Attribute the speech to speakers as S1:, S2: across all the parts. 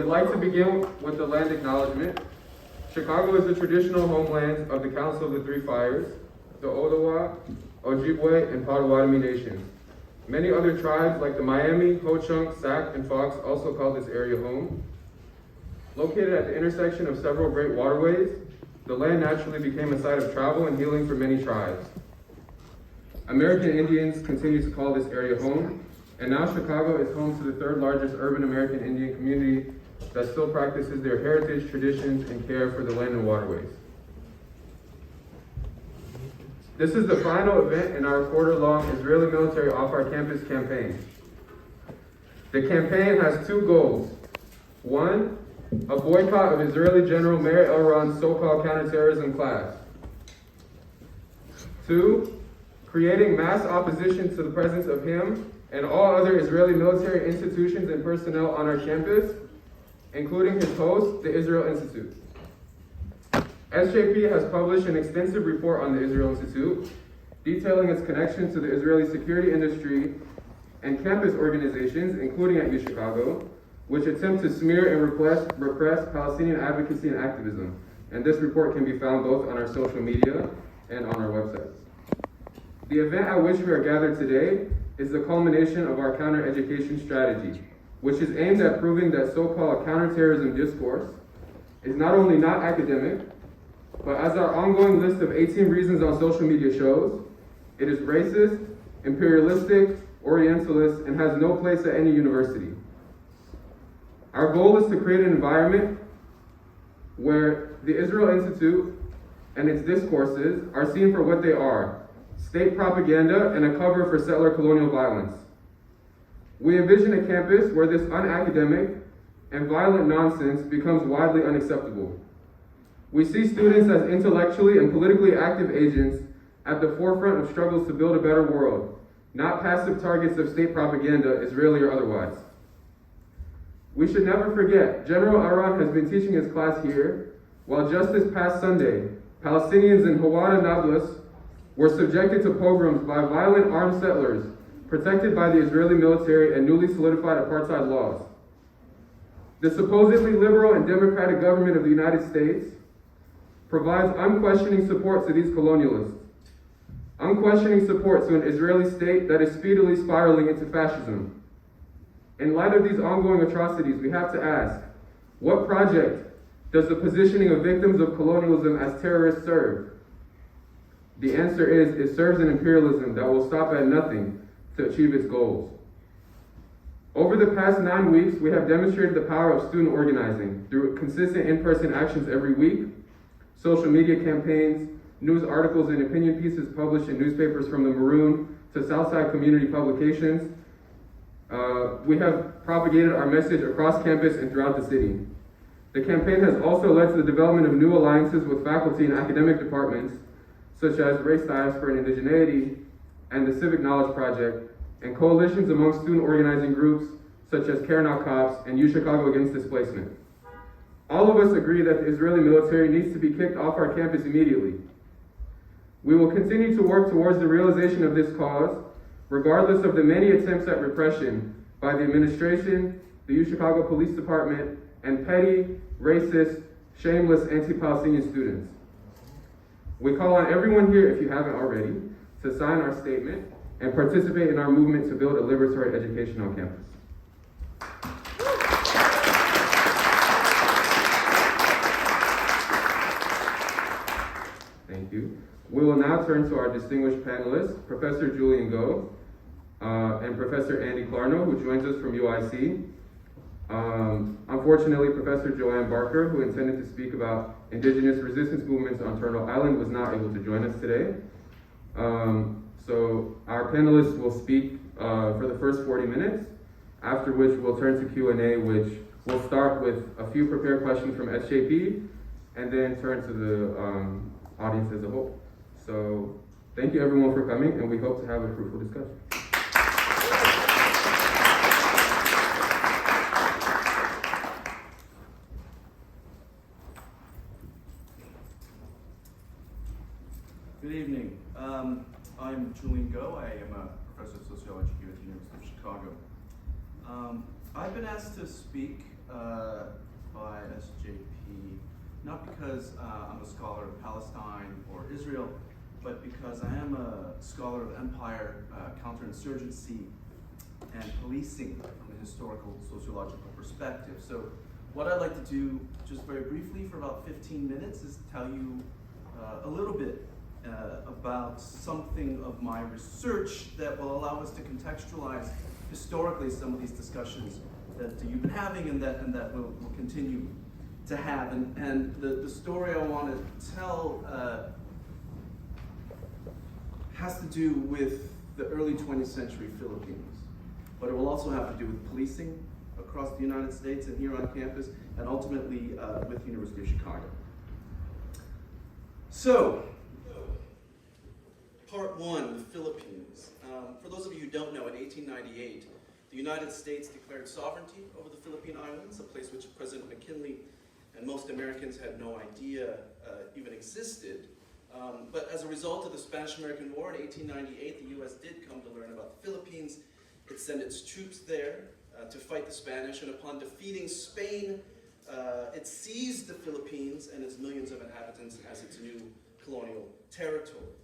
S1: would like to begin with the land acknowledgement. Chicago is the traditional homeland of the Council of the Three Fires, the Ottawa, Ojibwe, and Potawatomi nations. Many other tribes like the Miami, Ho-Chunk, Sac, and Fox also call this area home. Located at the intersection of several great waterways, the land naturally became a site of travel and healing for many tribes. American Indians continue to call this area home, and now Chicago is home to the third largest urban American Indian community that still practices their heritage, traditions, and care for the land and waterways. This is the final event in our quarter-long Israeli military off our campus campaign. The campaign has two goals. One, a boycott of Israeli General Meir Elron's so-called counterterrorism class. Two, creating mass opposition to the presence of him and all other Israeli military institutions and personnel on our campus, including his host, the Israel Institute. SJP has published an extensive report on the Israel Institute, detailing its connection to the Israeli security industry and campus organizations, including at UChicago, which attempt to smear and repress Palestinian advocacy and activism. And this report can be found both on our social media and on our websites. The event at which we are gathered today is the culmination of our counter-education strategy, which is aimed at proving that so-called counterterrorism discourse is not only not academic, but as our ongoing list of 18 reasons on social media shows, it is racist, imperialistic, orientalist, and has no place at any university. Our goal is to create an environment where the Israel Institute and its discourses are seen for what they are: state propaganda and a cover for settler colonial violence. We envision a campus where this unacademic and violent nonsense becomes widely unacceptable. We see students as intellectually and politically active agents at the forefront of struggles to build a better world, not passive targets of state propaganda, Israeli or otherwise. We should never forget, General Elron has been teaching his class here, while just this past Sunday, Palestinians in Hawara Nablus were subjected to pogroms by violent armed settlers protected by the Israeli military and newly solidified apartheid laws. The supposedly liberal and democratic government of the United States provides unquestioning support to these colonialists, unquestioning support to an Israeli state that is speedily spiraling into fascism. In light of these ongoing atrocities, we have to ask, what project does the positioning of victims of colonialism as terrorists serve? The answer is, it serves an imperialism that will stop at nothing to achieve its goals. Over the past 9 weeks, we have demonstrated the power of student organizing through consistent in-person actions every week, social media campaigns, news articles and opinion pieces published in newspapers from the Maroon to Southside community publications. We have propagated our message across campus and throughout the city. The campaign has also led to the development of new alliances with faculty and academic departments, such as Race, Diaspora, and Indigeneity, and the Civic Knowledge Project, and coalitions among student organizing groups, such as Care Now Cops and UChicago Against Displacement. All of us agree that the Israeli military needs to be kicked off our campus immediately. We will continue to work towards the realization of this cause, regardless of the many attempts at repression by the administration, the UChicago Police Department, and petty, racist, shameless anti-Palestinian students. We call on everyone here, if you haven't already, to sign our statement and participate in our movement to build a liberatory education on campus. Thank you. We will now turn to our distinguished panelists, Professor Julian Go and Professor Andy Clarno, who joins us from UIC. Unfortunately, Professor Joanne Barker, who intended to speak about Indigenous resistance movements on Turtle Island, was not able to join us today. So our panelists will speak for the first 40 minutes, after which we'll turn to Q&A, which will start with a few prepared questions from SJP, and then turn to the audience as a whole. So thank you everyone for coming, and we hope to have a fruitful discussion.
S2: Good evening. I'm Julian Go. I am a professor of sociology here at the University of Chicago. I've been asked to speak by SJP, not because I'm a scholar of Palestine or Israel, but because I am a scholar of empire, counterinsurgency, and policing from a historical sociological perspective. So what I'd like to do, just very briefly for about 15 minutes, is tell you a little bit about something of my research that will allow us to contextualize historically some of these discussions that you've been having and that we'll continue to have. And the story I want to tell has to do with the early 20th century Philippines, but it will also have to do with policing across the United States and here on campus, and ultimately with the University of Chicago. So, part one, the Philippines. For those of you who don't know, in 1898, the United States declared sovereignty over the Philippine Islands, a place which President McKinley and most Americans had no idea even existed. But as a result of the Spanish-American War in 1898, the U.S. did come to learn about the Philippines. It sent its troops there to fight the Spanish, and upon defeating Spain, it seized the Philippines and its millions of inhabitants as its new colonial territory.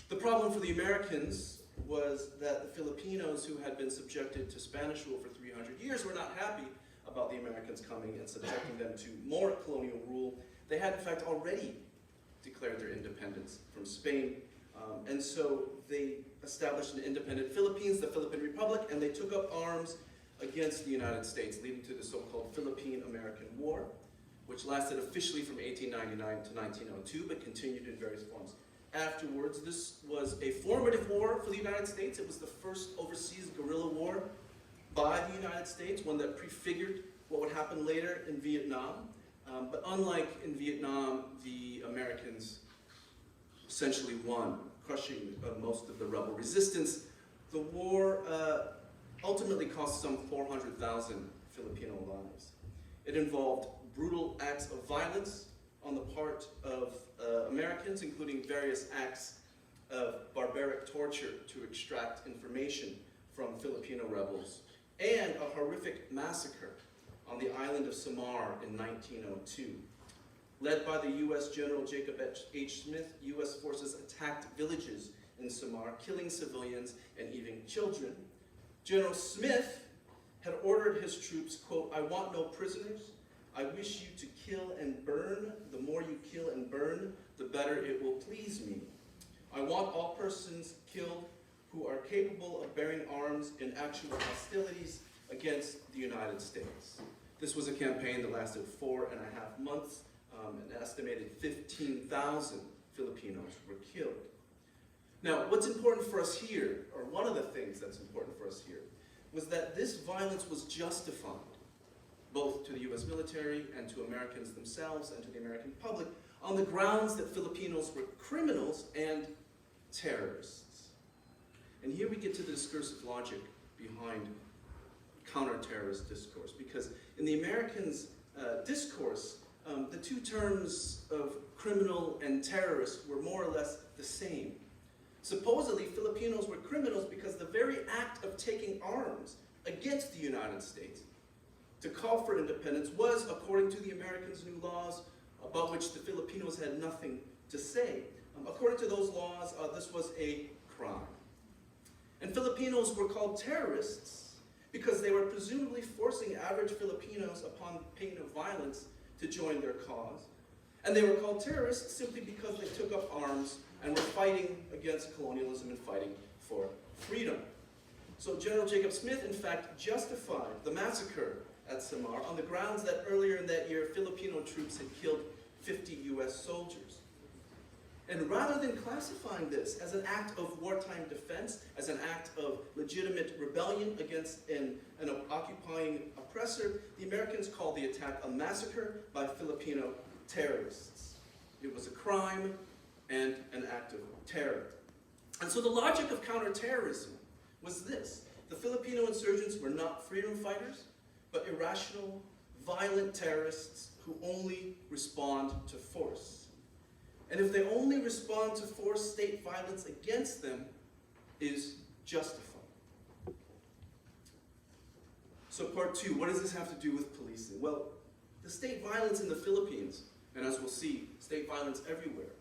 S2: The problem for the Americans was that the Filipinos, who had been subjected to Spanish rule for 300 years, were not happy about the Americans coming and subjecting them to more colonial rule. They had, in fact, already declared their independence from Spain, and so they established an independent Philippines, the Philippine Republic, and they took up arms against the United States, leading to the so-called Philippine-American War, which lasted officially from 1899 to 1902, but continued in various forms afterwards. This was a formative war for the United States. It was the first overseas guerrilla war by the United States, one that prefigured what would happen later in Vietnam. But unlike in Vietnam, the Americans essentially won, crushing most of the rebel resistance. The war ultimately cost some 400,000 Filipino lives. It involved brutal acts of violence on the part of Americans, including various acts of barbaric torture to extract information from Filipino rebels, and a horrific massacre on the island of Samar in 1902. Led by the U.S. General Jacob H. Smith, U.S. forces attacked villages in Samar, killing civilians and even children. General Smith had ordered his troops, quote, "I want no prisoners. I wish you to kill and burn. The more you kill and burn, the better it will please me. I want all persons killed who are capable of bearing arms in actual hostilities against the United States." This was a campaign that lasted 4.5 months. An estimated 15,000 Filipinos were killed. Now, what's important for us here, or one of the things that's important for us here, was that this violence was justified, both to the U.S. military and to Americans themselves and to the American public, on the grounds that Filipinos were criminals and terrorists. And here we get to the discursive logic behind counter-terrorist discourse, because in the Americans' discourse, the two terms of criminal and terrorist were more or less the same. Supposedly, Filipinos were criminals because the very act of taking arms against the United States to call for independence was, according to the Americans' new laws, about which the Filipinos had nothing to say. According to those laws, this was a crime. And Filipinos were called terrorists because they were presumably forcing average Filipinos, upon pain of violence, to join their cause. And they were called terrorists simply because they took up arms and were fighting against colonialism and fighting for freedom. So General Jacob Smith, in fact, justified the massacre at Samar on the grounds that earlier in that year, Filipino troops had killed 50 U.S. soldiers. And rather than classifying this as an act of wartime defense, as an act of legitimate rebellion against an occupying oppressor, the Americans called the attack a massacre by Filipino terrorists. It was a crime and an act of terror. And so the logic of counterterrorism was this: the Filipino insurgents were not freedom fighters, but irrational, violent terrorists who only respond to force. And if they only respond to force, state violence against them is justified. So So part two, what does this have to do with policing? Well, the state violence in the Philippines, and as we'll see, state violence everywhere,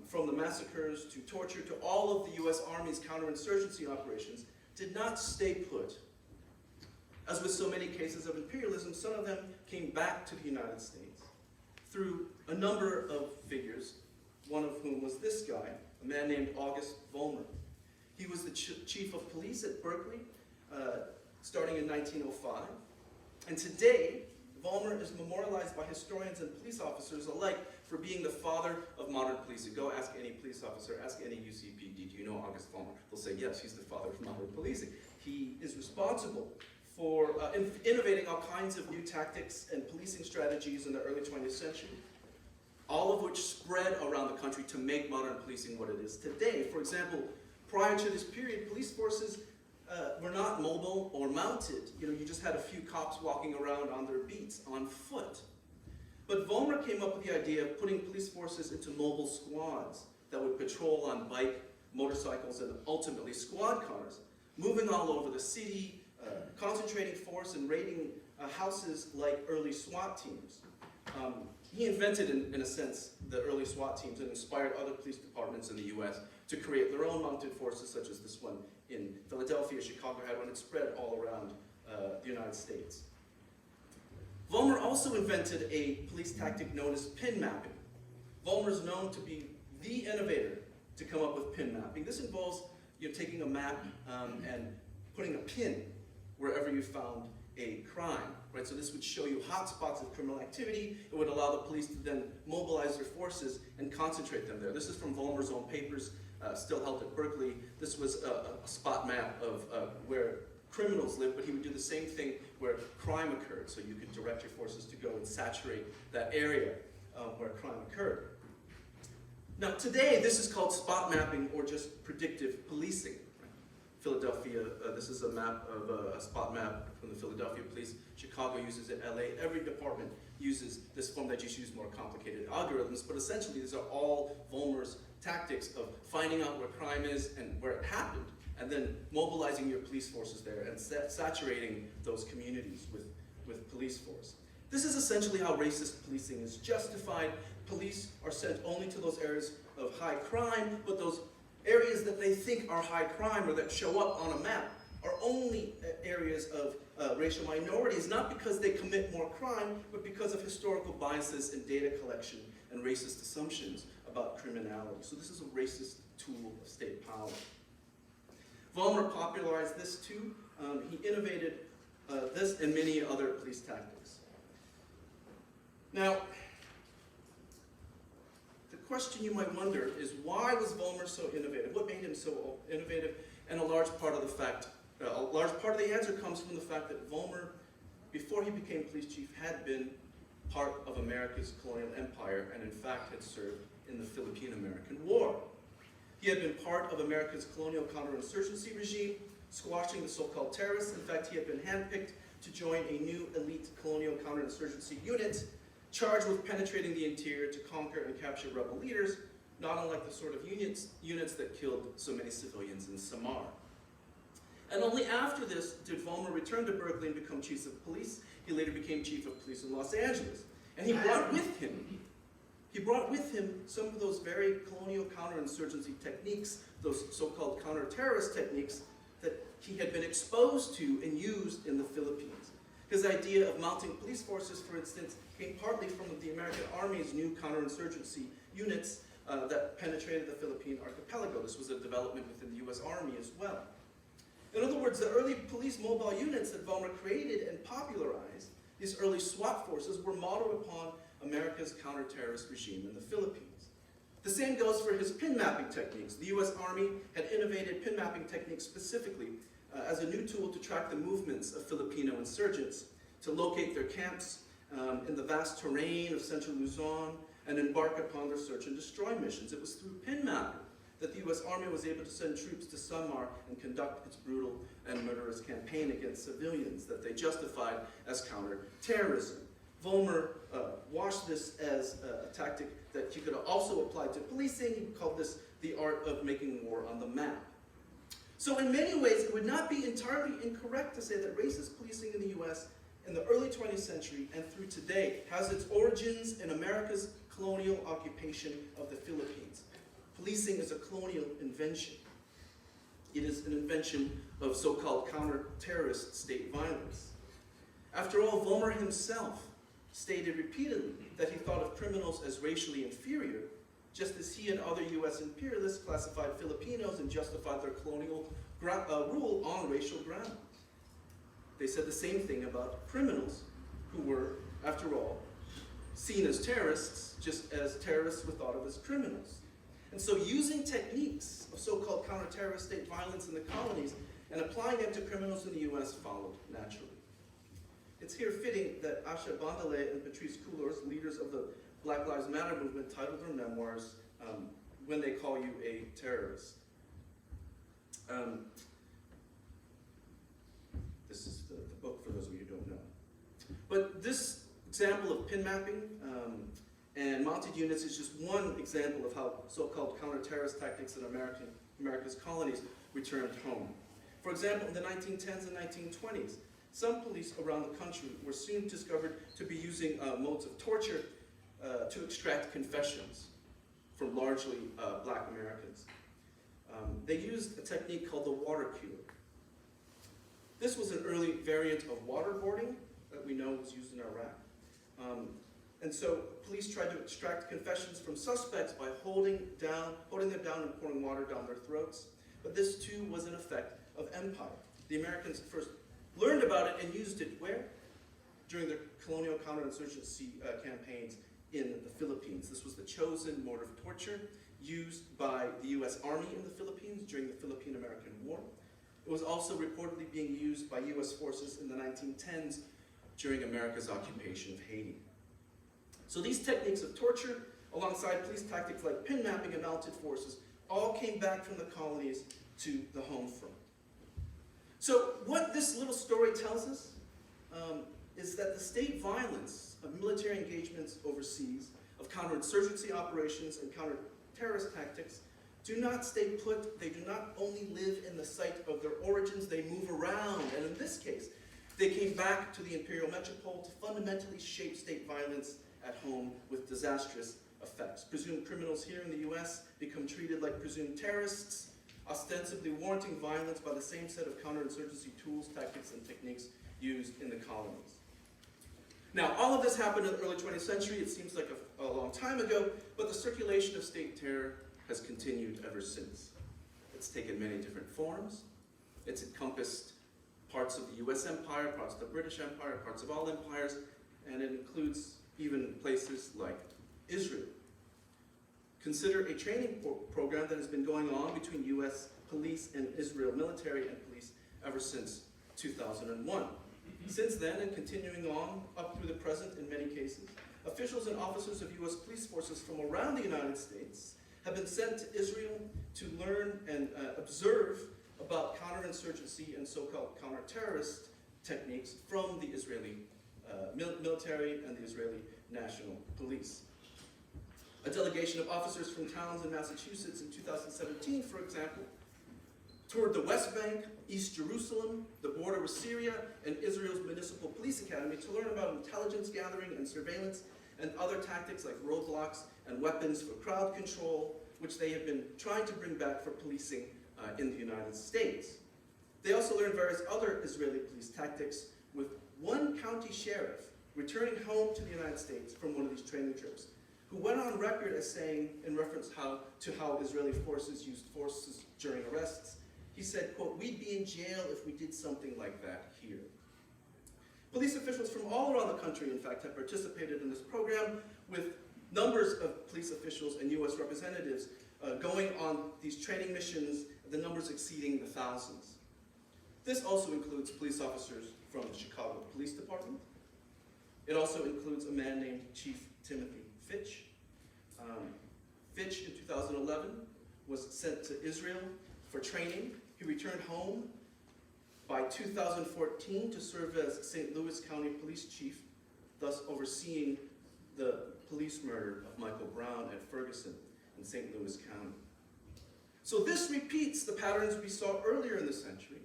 S2: from the massacres to torture to all of the US Army's counterinsurgency operations, did not stay put. As with so many cases of imperialism, some of them came back to the United States through a number of figures, one of whom was this guy, a man named August Vollmer. He was the chief of police at Berkeley, starting in 1905. And today, Vollmer is memorialized by historians and police officers alike for being the father of modern policing. Go ask any police officer, ask any UCPD, do you know August Vollmer? They'll say, yes, he's the father of modern policing. He is responsible for innovating all kinds of new tactics and policing strategies in the early 20th century, all of which spread around the country to make modern policing what it is today. For example, prior to this period, police forces were not mobile or mounted. You just had a few cops walking around on their beats on foot. But Vollmer came up with the idea of putting police forces into mobile squads that would patrol on bike, motorcycles, and ultimately squad cars, moving all over the city, concentrating force and raiding houses like early SWAT teams. He invented, in a sense, the early SWAT teams and inspired other police departments in the US to create their own mounted forces, such as this one in Philadelphia. Chicago had one. It spread all around the United States. Vollmer also invented a police tactic known as pin mapping. Vollmer is known to be the innovator to come up with pin mapping. This involves taking a map and putting a pin wherever you found a crime, right? So this would show you hotspots of criminal activity. It would allow the police to then mobilize their forces and concentrate them there. This is from Vollmer's own papers, still held at Berkeley. This was a spot map of where criminals lived, but he would do the same thing where crime occurred. So you could direct your forces to go and saturate that area where crime occurred. Now today, this is called spot mapping or just predictive policing. Philadelphia, this is a map of a spot map from the Philadelphia police. Chicago uses it, LA, every department uses this form. They just use more complicated algorithms, but essentially these are all Vollmer's tactics of finding out where crime is and where it happened, and then mobilizing your police forces there and saturating those communities with police force. This is essentially how racist policing is justified. Police are sent only to those areas of high crime, but those areas that they think are high crime or that show up on a map are only areas of racial minorities, not because they commit more crime, but because of historical biases in data collection and racist assumptions about criminality. So this is a racist tool of state power. Vollmer popularized this too. He innovated this and many other police tactics. Now, the question you might wonder is, why was Vollmer so innovative? What made him so innovative? And a large part of the answer comes from the fact that Vollmer, before he became police chief, had been part of America's colonial empire and in fact had served in the Philippine-American War. He had been part of America's colonial counterinsurgency regime, squashing the so-called terrorists. In fact, he had been handpicked to join a new elite colonial counterinsurgency unit charged with penetrating the interior to conquer and capture rebel leaders, not unlike the sort of units that killed so many civilians in Samar. And only after this did Vollmer return to Berkeley and become chief of police. He later became chief of police in Los Angeles. And he brought with him some of those very colonial counterinsurgency techniques, those so-called counter-terrorist techniques that he had been exposed to and used in the Philippines. His idea of mounting police forces, for instance, came partly from the American Army's new counterinsurgency units that penetrated the Philippine archipelago. This was a development within the US Army as well. In other words, the early police mobile units that Vollmer created and popularized, these early SWAT forces, were modeled upon America's counter-terrorist regime in the Philippines. The same goes for his pin mapping techniques. The US Army had innovated pin mapping techniques specifically as a new tool to track the movements of Filipino insurgents, to locate their camps in the vast terrain of central Luzon, and embark upon their search and destroy missions. It was through pin mapping that the US Army was able to send troops to Samar and conduct its brutal and murderous campaign against civilians that they justified as counter-terrorism. Vollmer watched this as a tactic that he could also apply to policing. He called this the art of making war on the map. So in many ways, it would not be entirely incorrect to say that racist policing in the US in the early 20th century and through today has its origins in America's colonial occupation of the Philippines. Policing is a colonial invention. It is an invention of so-called counter-terrorist state violence. After all, Vollmer himself stated repeatedly that he thought of criminals as racially inferior, just as he and other US imperialists classified Filipinos and justified their colonial rule on racial grounds. They said the same thing about criminals, who were, after all, seen as terrorists, just as terrorists were thought of as criminals. And so using techniques of so-called counter-terrorist state violence in the colonies and applying them to criminals in the US followed naturally. It's here fitting that Asha Bandale and Patrice Cullors, leaders of the Black Lives Matter movement, titled their memoirs, When They Call You a Terrorist. This is the book for those of you who don't know. But this example of pin mapping and mounted units is just one example of how so-called counter-terrorist tactics in America's colonies returned home. For example, in the 1910s and 1920s, some police around the country were soon discovered to be using modes of torture to extract confessions from largely black Americans. They used a technique called the water cure. This was an early variant of waterboarding that we know was used in Iraq. And so police tried to extract confessions from suspects by holding them down and pouring water down their throats. But this too was an effect of empire. The Americans first learned about it and used it where? During their colonial counterinsurgency campaigns in the Philippines. This was the chosen mode of torture used by the US Army in the Philippines during the Philippine-American War. It was also reportedly being used by US forces in the 1910s during America's occupation of Haiti. So these techniques of torture, alongside police tactics like pin mapping and mounted forces, all came back from the colonies to the home front. So what this little story tells us is that the state violence of military engagements overseas, of counterinsurgency operations and counter-terrorist tactics, do not stay put. They do not only live in the site of their origins, they move around. And in this case, they came back to the imperial metropole to fundamentally shape state violence at home with disastrous effects. Presumed criminals here in the US become treated like presumed terrorists, ostensibly warranting violence by the same set of counterinsurgency tools, tactics, and techniques used in the colonies. Now, all of this happened in the early 20th century. It seems like a long time ago, but the circulation of state terror has continued ever since. It's taken many different forms. It's encompassed parts of the US empire, parts of the British Empire, parts of all empires, and it includes even places like Israel. Consider a training program that has been going on between US police and Israel military and police ever since 2001. Since then, and continuing on up through the present in many cases, officials and officers of US police forces from around the United States have been sent to Israel to learn and observe about counterinsurgency and so-called counter-terrorist techniques from the Israeli military and the Israeli National Police. A delegation of officers from towns in Massachusetts in 2017, for example, toured the West Bank, East Jerusalem, the border with Syria, and Israel's Municipal Police Academy to learn about intelligence gathering and surveillance and other tactics like roadblocks and weapons for crowd control, which they have been trying to bring back for policing in the United States. They also learned various other Israeli police tactics, with one county sheriff returning home to the United States from one of these training trips, who went on record as saying, in reference to how Israeli forces used forces during arrests, he said, quote, "We'd be in jail if we did something like that here." Police officials from all around the country, in fact, have participated in this program, with numbers of police officials and US representatives going on these training missions, the numbers exceeding the thousands. This also includes police officers from the Chicago Police Department. It also includes a man named Chief Timothy Fitch. Fitch, in 2011, was sent to Israel for training. He returned home by 2014 to serve as St. Louis County Police Chief, thus overseeing the police murder of Michael Brown at Ferguson in St. Louis County. So this repeats the patterns we saw earlier in the century,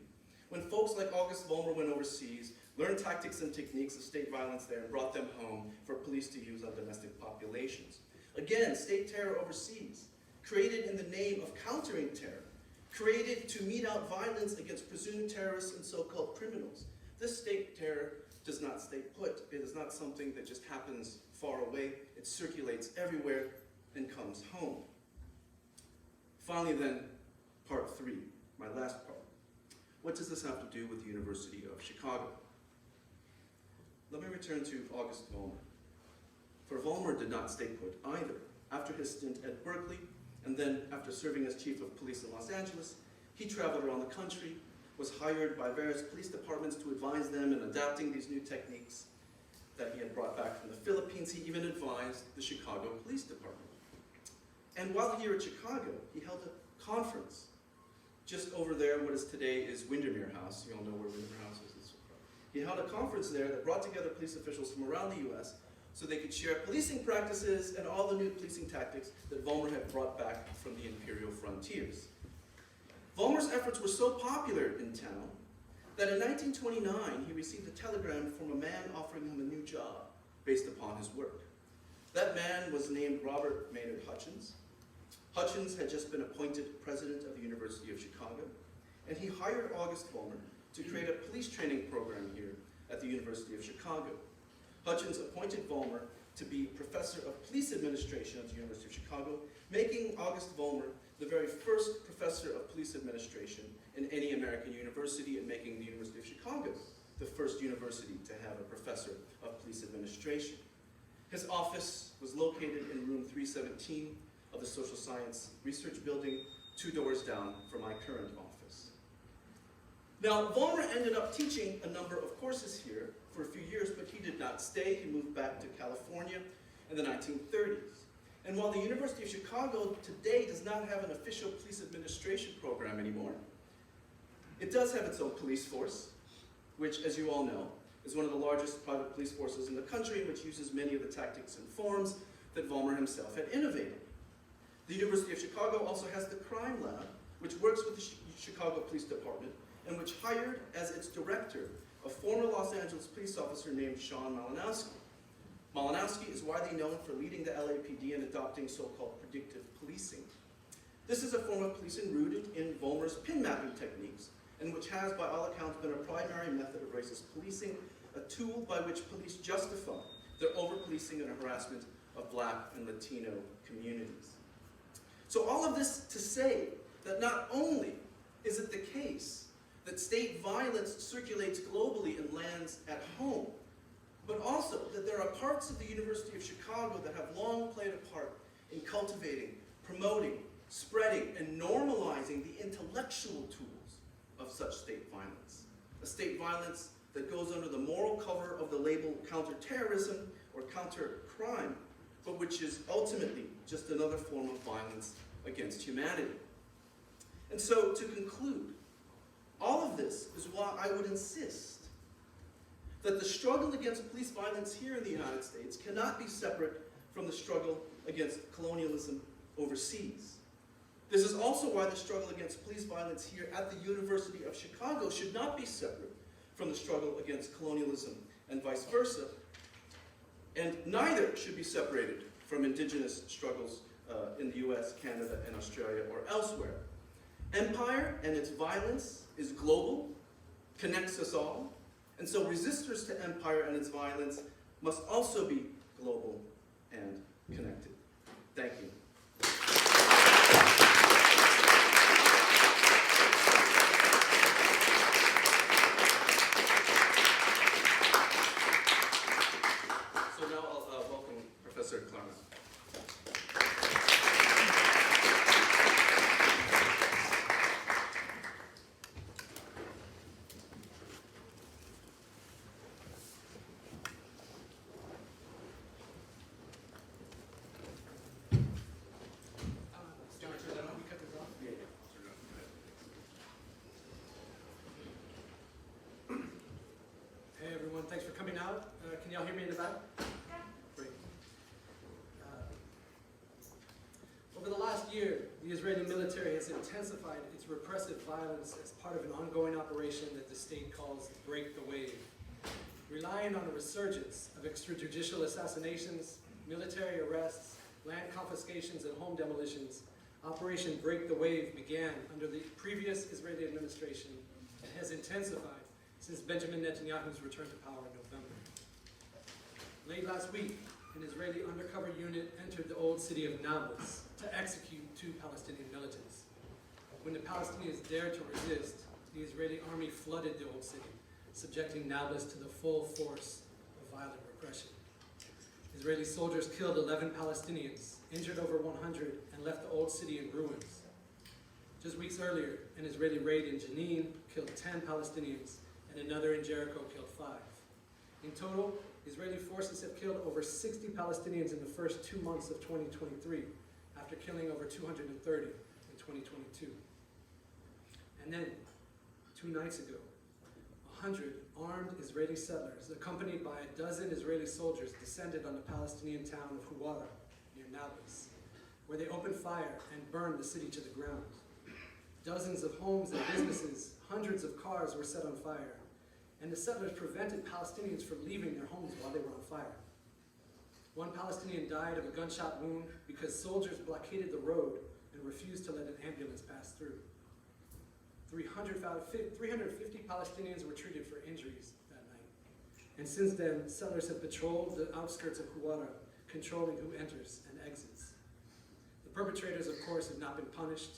S2: when folks like August Vollmer went overseas, learned tactics and techniques of state violence there, and brought them home for police to use on domestic populations. Again, state terror overseas, created in the name of countering terror, created to mete out violence against presumed terrorists and so-called criminals. This state terror does not stay put. It is not something that just happens far away. It circulates everywhere and comes home. Finally then, part 3, my last part. What does this have to do with the University of Chicago? Let me return to August Vollmer. For Vollmer did not stay put either. After his stint at Berkeley, and then after serving as chief of police in Los Angeles, he traveled around the country, was hired by various police departments to advise them in adapting these new techniques that he had brought back from the Philippines. He even advised the Chicago Police Department. And while here at Chicago, he held a conference just over there, what is today is Windermere House. You all know where Windermere House is. He held a conference there that brought together police officials from around the US so they could share policing practices and all the new policing tactics that Vollmer had brought back from the imperial frontiers. Vollmer's efforts were so popular in town that in 1929 he received a telegram from a man offering him a new job based upon his work. That man was named Robert Maynard Hutchins. Hutchins had just been appointed president of the University of Chicago, and he hired August Vollmer to create a police training program here at the University of Chicago. Hutchins appointed Vollmer to be professor of police administration at the University of Chicago, making August Vollmer the very first professor of police administration in any American university, and making the University of Chicago the first university to have a professor of police administration. His office was located in room 317 of the Social Science Research Building, 2 doors down from my current office. Now, Vollmer ended up teaching a number of courses here for a few years, but he did not stay. He moved back to California in the 1930s. And while the University of Chicago today does not have an official police administration program anymore, it does have its own police force, which, as you all know, is one of the largest private police forces in the country, and which uses many of the tactics and forms that Vollmer himself had innovated. The University of Chicago also has the Crime Lab, which works with the Chicago Police Department, and which hired as its director a former Los Angeles police officer named Sean Malinowski. Malinowski is widely known for leading the LAPD and adopting so-called predictive policing. This is a form of policing rooted in Vollmer's pin mapping techniques, and which has, by all accounts, been a primary method of racist policing, a tool by which police justify their over-policing and harassment of Black and Latino communities. So all of this to say that not only is it the case that state violence circulates globally and lands at home, but also that there are parts of the University of Chicago that have long played a part in cultivating, promoting, spreading, and normalizing the intellectual tools of such state violence. A state violence that goes under the moral cover of the label counter-terrorism or counter-crime, but which is ultimately just another form of violence against humanity. And so, to conclude, all of this is why I would insist that the struggle against police violence here in the United States cannot be separate from the struggle against colonialism overseas. This is also why the struggle against police violence here at the University of Chicago should not be separate from the struggle against colonialism and vice versa, and neither should be separated from Indigenous struggles in the US, Canada, and Australia, or elsewhere. Empire and its violence is global, connects us all, and so resistors to empire and its violence must also be global and connected. Thank you. So now I'll welcome Professor Clarno.
S3: Thanks for coming out. Can y'all hear me in the back? Great. Over the last year, the Israeli military has intensified intensified its repressive violence as part of an ongoing operation that the state calls Break the Wave. Relying on a resurgence of extrajudicial assassinations, military arrests, land confiscations, and home demolitions, Operation Break the Wave began under the previous Israeli administration and has intensified since Benjamin Netanyahu's return to power in November. Late last week, an Israeli undercover unit entered the old city of Nablus to execute 2 Palestinian militants. When the Palestinians dared to resist, the Israeli army flooded the old city, subjecting Nablus to the full force of violent repression. Israeli soldiers killed 11 Palestinians, injured over 100, and left the old city in ruins. Just weeks earlier, an Israeli raid in Jenin killed 10 Palestinians, and another in Jericho killed 5. In total, Israeli forces have killed over 60 Palestinians in the first 2 months of 2023, after killing over 230 in 2022. And then, 2 nights ago, 100 armed Israeli settlers, accompanied by a dozen Israeli soldiers, descended on the Palestinian town of Huwara, near Nablus, where they opened fire and burned the city to the ground. Dozens of homes and businesses, hundreds of cars were set on fire, and the settlers prevented Palestinians from leaving their homes while they were on fire. One Palestinian died of a gunshot wound because soldiers blockaded the road and refused to let an ambulance pass through. 350 Palestinians were treated for injuries that night. And since then, settlers have patrolled the outskirts of Huwara, controlling who enters and exits. The perpetrators, of course, have not been punished,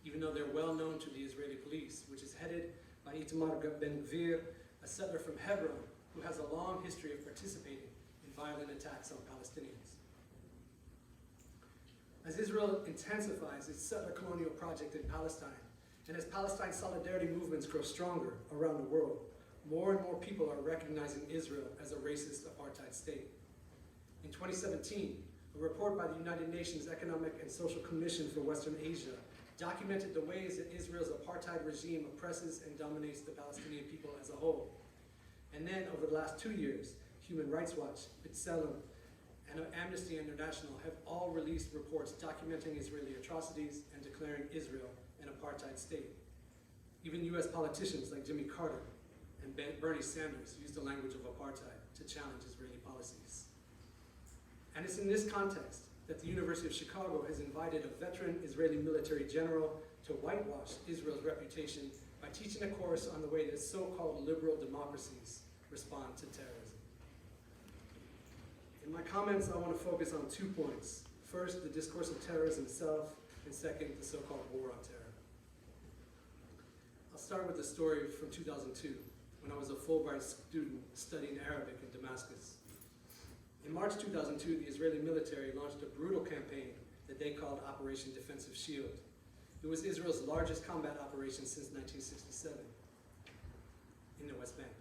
S3: even though they're well known to the Israeli police, which is headed by Itamar Ben-Gvir, a settler from Hebron, who has a long history of participating in violent attacks on Palestinians. As Israel intensifies its settler colonial project in Palestine, and as Palestine solidarity movements grow stronger around the world, more and more people are recognizing Israel as a racist apartheid state. In 2017, a report by the United Nations Economic and Social Commission for Western Asia documented the ways that Israel's apartheid regime oppresses and dominates the Palestinian people as a whole. And then, over the last 2 years, Human Rights Watch, B'Tselem, and Amnesty International have all released reports documenting Israeli atrocities and declaring Israel an apartheid state. Even US politicians like Jimmy Carter and Bernie Sanders used the language of apartheid to challenge Israeli policies. And it's in this context that the University of Chicago has invited a veteran Israeli military general to whitewash Israel's reputation by teaching a course on the way that so-called liberal democracies respond to terrorism. In my comments, I want to focus on 2 points. First, the discourse of terrorism itself, and second, the so-called war on terror. I'll start with a story from 2002, when I was a Fulbright student studying Arabic in Damascus. In March 2002, the Israeli military launched a brutal campaign that they called Operation Defensive Shield. It was Israel's largest combat operation since 1967 in the West Bank.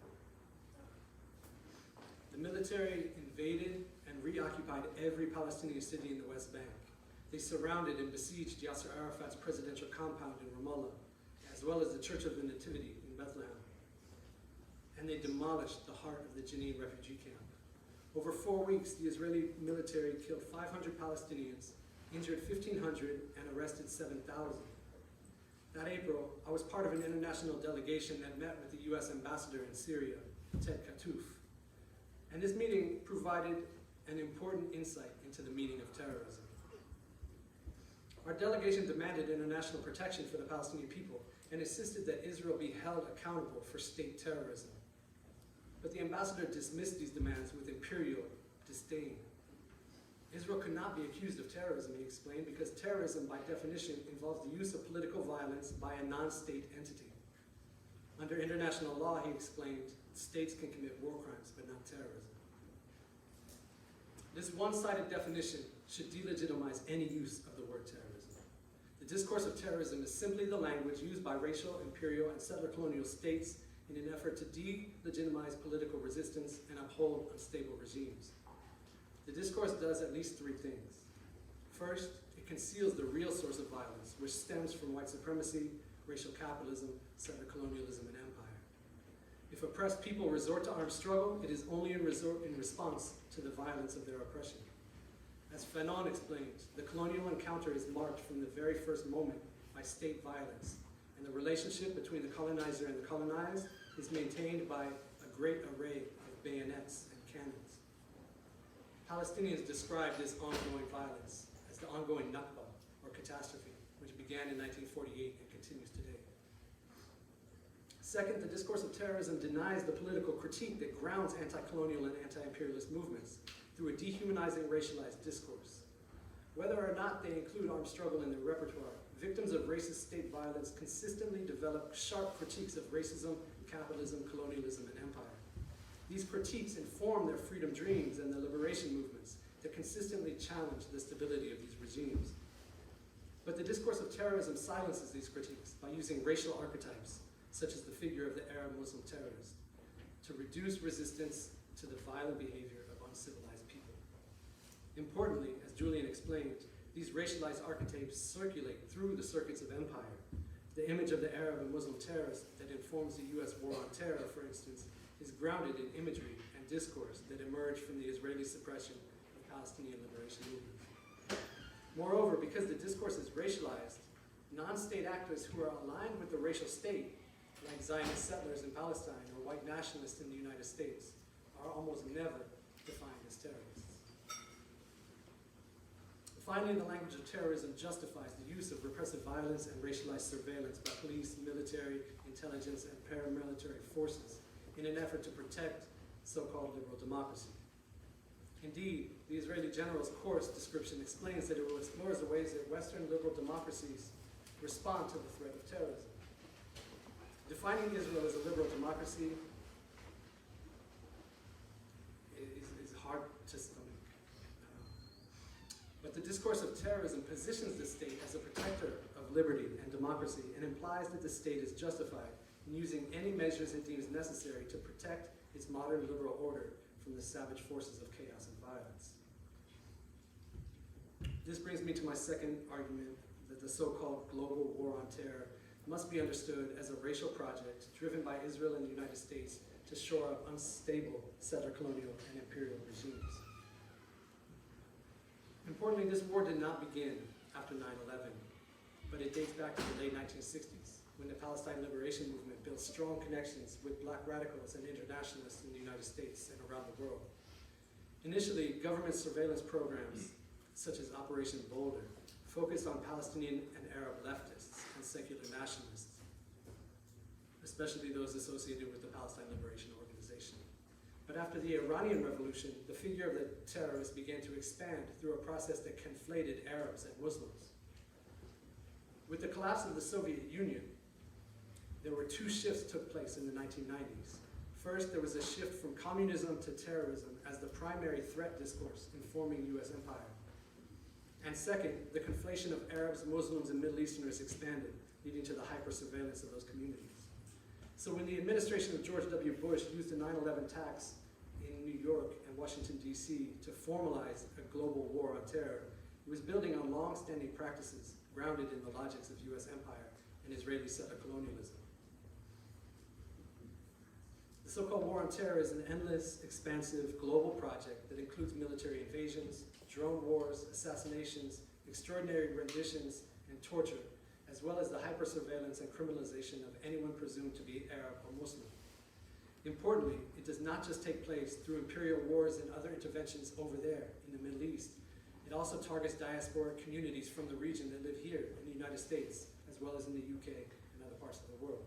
S3: The military invaded and reoccupied every Palestinian city in the West Bank. They surrounded and besieged Yasser Arafat's presidential compound in Ramallah, as well as the Church of the Nativity in Bethlehem. And they demolished the heart of the Jenin refugee camp. Over 4 weeks, the Israeli military killed 500 Palestinians, injured 1,500, and arrested 7,000. That April, I was part of an international delegation that met with the US ambassador in Syria, Ted Katouf. And this meeting provided an important insight into the meaning of terrorism. Our delegation demanded international protection for the Palestinian people and insisted that Israel be held accountable for state terrorism. But the ambassador dismissed these demands with imperial disdain. Israel could not be accused of terrorism, he explained, because terrorism, by definition, involves the use of political violence by a non-state entity. Under international law, he explained, states can commit war crimes, but not terrorism. This one-sided definition should delegitimize any use of the word terrorism. The discourse of terrorism is simply the language used by racial, imperial, and settler colonial states in an effort to delegitimize political resistance and uphold unstable regimes. The discourse does at least 3 things. First, it conceals the real source of violence, which stems from white supremacy, racial capitalism, settler colonialism, and empire. If oppressed people resort to armed struggle, it is only in response to the violence of their oppression. As Fanon explains, the colonial encounter is marked from the very first moment by state violence, and the relationship between the colonizer and the colonized is maintained by a great array of bayonets and cannons. Palestinians describe this ongoing violence as the ongoing Nakba, or catastrophe, which began in 1948 and continues today. Second, the discourse of terrorism denies the political critique that grounds anti-colonial and anti-imperialist movements through a dehumanizing racialized discourse. Whether or not they include armed struggle in their repertoire, victims of racist state violence consistently develop sharp critiques of racism, capitalism, colonialism, and empire. These critiques inform their freedom dreams and the liberation movements that consistently challenge the stability of these regimes. But the discourse of terrorism silences these critiques by using racial archetypes, such as the figure of the Arab Muslim terrorist, to reduce resistance to the violent behavior of uncivilized people. Importantly, as Julian explained, these racialized archetypes circulate through the circuits of empire. The image of the Arab and Muslim terrorist that informs the US war on terror, for instance, is grounded in imagery and discourse that emerge from the Israeli suppression of Palestinian liberation movements. Moreover, because the discourse is racialized, non-state actors who are aligned with the racial state, like Zionist settlers in Palestine or white nationalists in the United States, are almost never defined as terrorists. Finally, the language of terrorism justifies the use of repressive violence and racialized surveillance by police, military, intelligence, and paramilitary forces in an effort to protect so-called liberal democracy. Indeed, the Israeli general's course description explains that it explores the ways that Western liberal democracies respond to the threat of terrorism. Defining Israel as a liberal democracy is hard to stomach. But the discourse of terrorism positions the state as a protector of liberty and democracy and implies that the state is justified in using any measures it deems necessary to protect its modern liberal order from the savage forces of chaos and violence. This brings me to my second argument, that the so-called global war on terror must be understood as a racial project driven by Israel and the United States to shore up unstable settler colonial and imperial regimes. Importantly, this war did not begin after 9/11, but it dates back to the late 1960s, when the Palestine liberation movement built strong connections with black radicals and internationalists in the United States and around the world. Initially, government surveillance programs, such as Operation Boulder, focused on Palestinian and Arab leftists and secular nationalists, especially those associated with the Palestine Liberation Organization. But after the Iranian Revolution, the figure of the terrorist began to expand through a process that conflated Arabs and Muslims. With the collapse of the Soviet Union, there were two shifts took place in the 1990s. First, there was a shift from communism to terrorism as the primary threat discourse informing US empire. And second, the conflation of Arabs, Muslims, and Middle Easterners expanded, leading to the hyper-surveillance of those communities. So when the administration of George W. Bush used the 9/11 attacks in New York and Washington, D.C. to formalize a global war on terror, it was building on long-standing practices grounded in the logics of US empire and Israeli settler colonialism. The so-called war on terror is an endless, expansive, global project that includes military invasions, drone wars, assassinations, extraordinary renditions, and torture, as well as the hyper-surveillance and criminalization of anyone presumed to be Arab or Muslim. Importantly, it does not just take place through imperial wars and other interventions over there in the Middle East. It also targets diasporic communities from the region that live here in the United States, as well as in the UK and other parts of the world.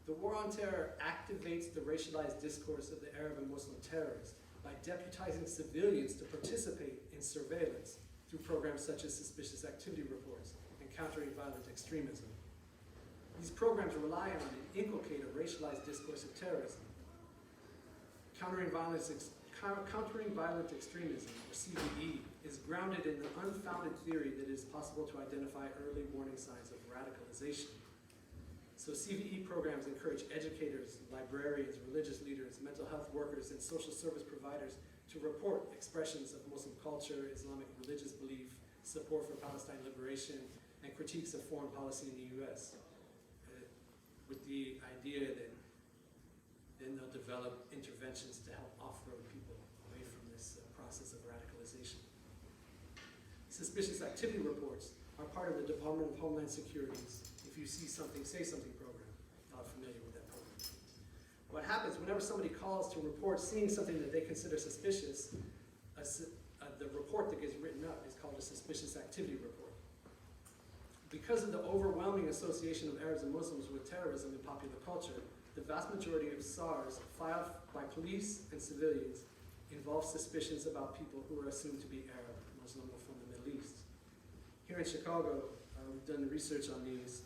S3: The war on terror activates the racialized discourse of the Arab and Muslim terrorists by deputizing civilians to participate in surveillance through programs such as suspicious activity reports and countering violent extremism. These programs rely on and inculcate a racialized discourse of terrorism. Countering violent extremism, or CVE, is grounded in the unfounded theory that it is possible to identify early warning signs of radicalization. So CVE programs encourage educators, librarians, religious leaders, mental health workers, and social service providers to report expressions of Muslim culture, Islamic religious belief, support for Palestine liberation, and critiques of foreign policy in the US, with the idea that then they'll develop interventions to help off-road people away from this process of radicalization. Suspicious activity reports are part of the Department of Homeland Security's If You See Something, Say Something program. Y'all are familiar with that program. What happens whenever somebody calls to report seeing something that they consider suspicious, the report that gets written up is called a suspicious activity report. Because of the overwhelming association of Arabs and Muslims with terrorism in popular culture, the vast majority of SARs filed by police and civilians involve suspicions about people who are assumed to be Arab, Muslim, or from the Middle East. Here in Chicago, we've done research on these.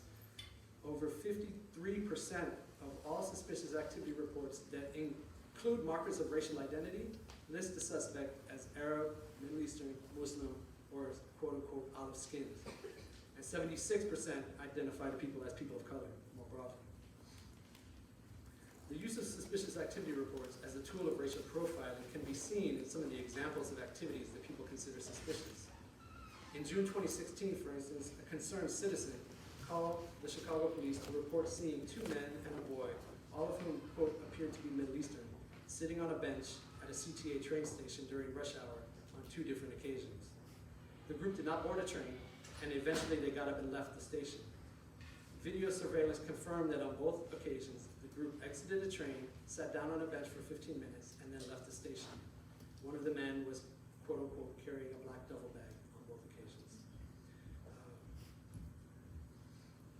S3: Over 53% of all suspicious activity reports that include markers of racial identity list the suspect as Arab, Middle Eastern, Muslim, or quote-unquote olive-skinned. And 76% identify the people as people of color, more broadly. The use of suspicious activity reports as a tool of racial profiling can be seen in some of the examples of activities that people consider suspicious. In June 2016, for instance, a concerned citizen called the Chicago police to report seeing two men and a boy, all of whom, quote, appeared to be Middle Eastern, sitting on a bench at a CTA train station during rush hour on 2 different occasions. The group did not board a train, and eventually they got up and left the station. Video surveillance confirmed that on both occasions, the group exited the train, sat down on a bench for 15 minutes, and then left the station. One of the men was, quote unquote, carrying a black duffel bag on both occasions.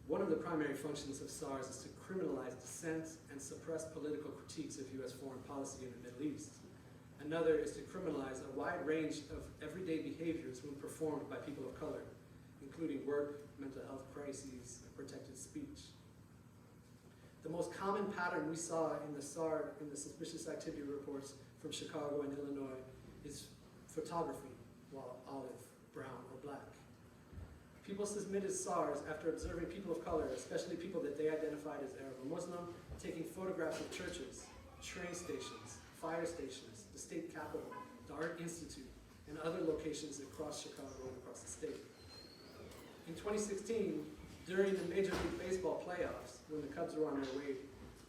S3: One of the primary functions of SARS is to criminalize dissent and suppress political critiques of U.S. foreign policy in the Middle East. Another is to criminalize a wide range of everyday behaviors when performed by people of color, including work, mental health crises, and protected speech. The most common pattern we saw in the suspicious activity reports from Chicago and Illinois is photography, while olive, brown, or black. People submitted SARs after observing people of color, especially people that they identified as Arab or Muslim, taking photographs of churches, train stations, fire stations, the state capitol, the Art Institute, and other locations across Chicago and across the state. In 2016, during the Major League Baseball playoffs, when the Cubs were on their way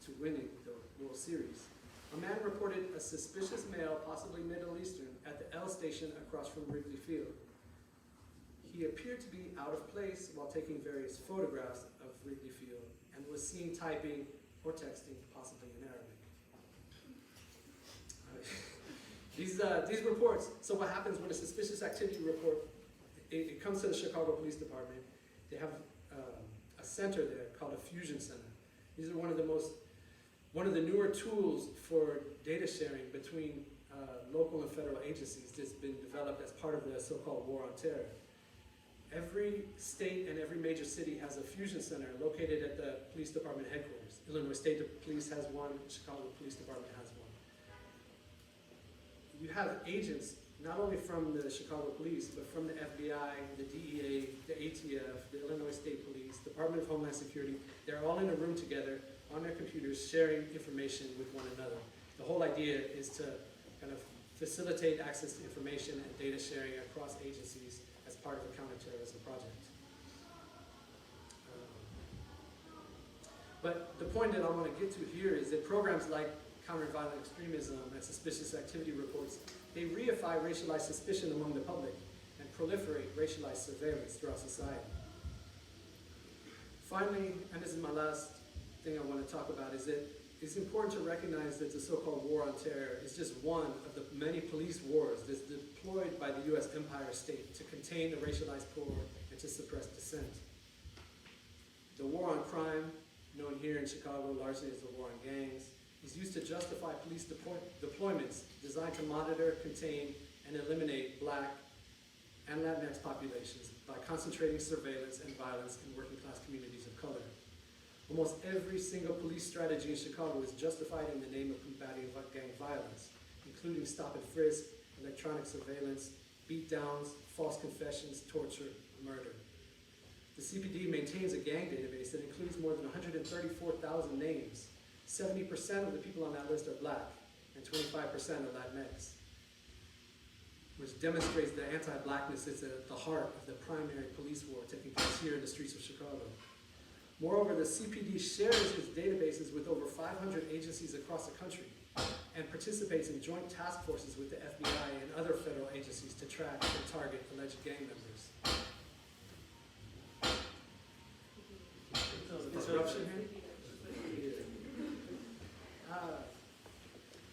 S3: to winning the World Series, a man reported a suspicious male, possibly Middle Eastern, at the L station across from Wrigley Field. He appeared to be out of place while taking various photographs of Wrigley Field and was seen typing or texting, possibly in Arabic. These reports, so what happens when a suspicious activity report, it comes to the Chicago Police Department. They have a center there called a fusion center. These are one of the newer tools for data sharing between local and federal agencies that's been developed as part of the so-called War on Terror. Every state and every major city has a fusion center located at the police department headquarters. Illinois State Police has one, Chicago Police Department has one. You have agents not only from the Chicago Police, but from the FBI, the DEA, the ATF, the Illinois State Police, Department of Homeland Security. They're all in a room together on their computers sharing information with one another. The whole idea is to kind of facilitate access to information and data sharing across agencies as part of a counter-terrorism project. But the point that I want to get to here is that programs like counter-violent extremism and suspicious activity reports, they reify racialized suspicion among the public and proliferate racialized surveillance throughout society. Finally, and this is my last thing I want to talk about, is that it's important to recognize that the so-called war on terror is just one of the many police wars that's deployed by the U.S. empire state to contain the racialized poor and to suppress dissent. The war on crime, known here in Chicago largely as the war on gangs, is used to justify police deployments designed to monitor, contain, and eliminate Black and Latinx populations by concentrating surveillance and violence in working class communities of color. Almost every single police strategy in Chicago is justified in the name of combating gang violence, including stop and frisk, electronic surveillance, beatdowns, false confessions, torture, and murder. The CPD maintains a gang database that includes more than 134,000 names. 70% of the people on that list are Black, and 25% are Latinx, which demonstrates that anti-Blackness is at the heart of the primary police war taking place here in the streets of Chicago. Moreover, the CPD shares its databases with over 500 agencies across the country and participates in joint task forces with the FBI and other federal agencies to track and target alleged gang members.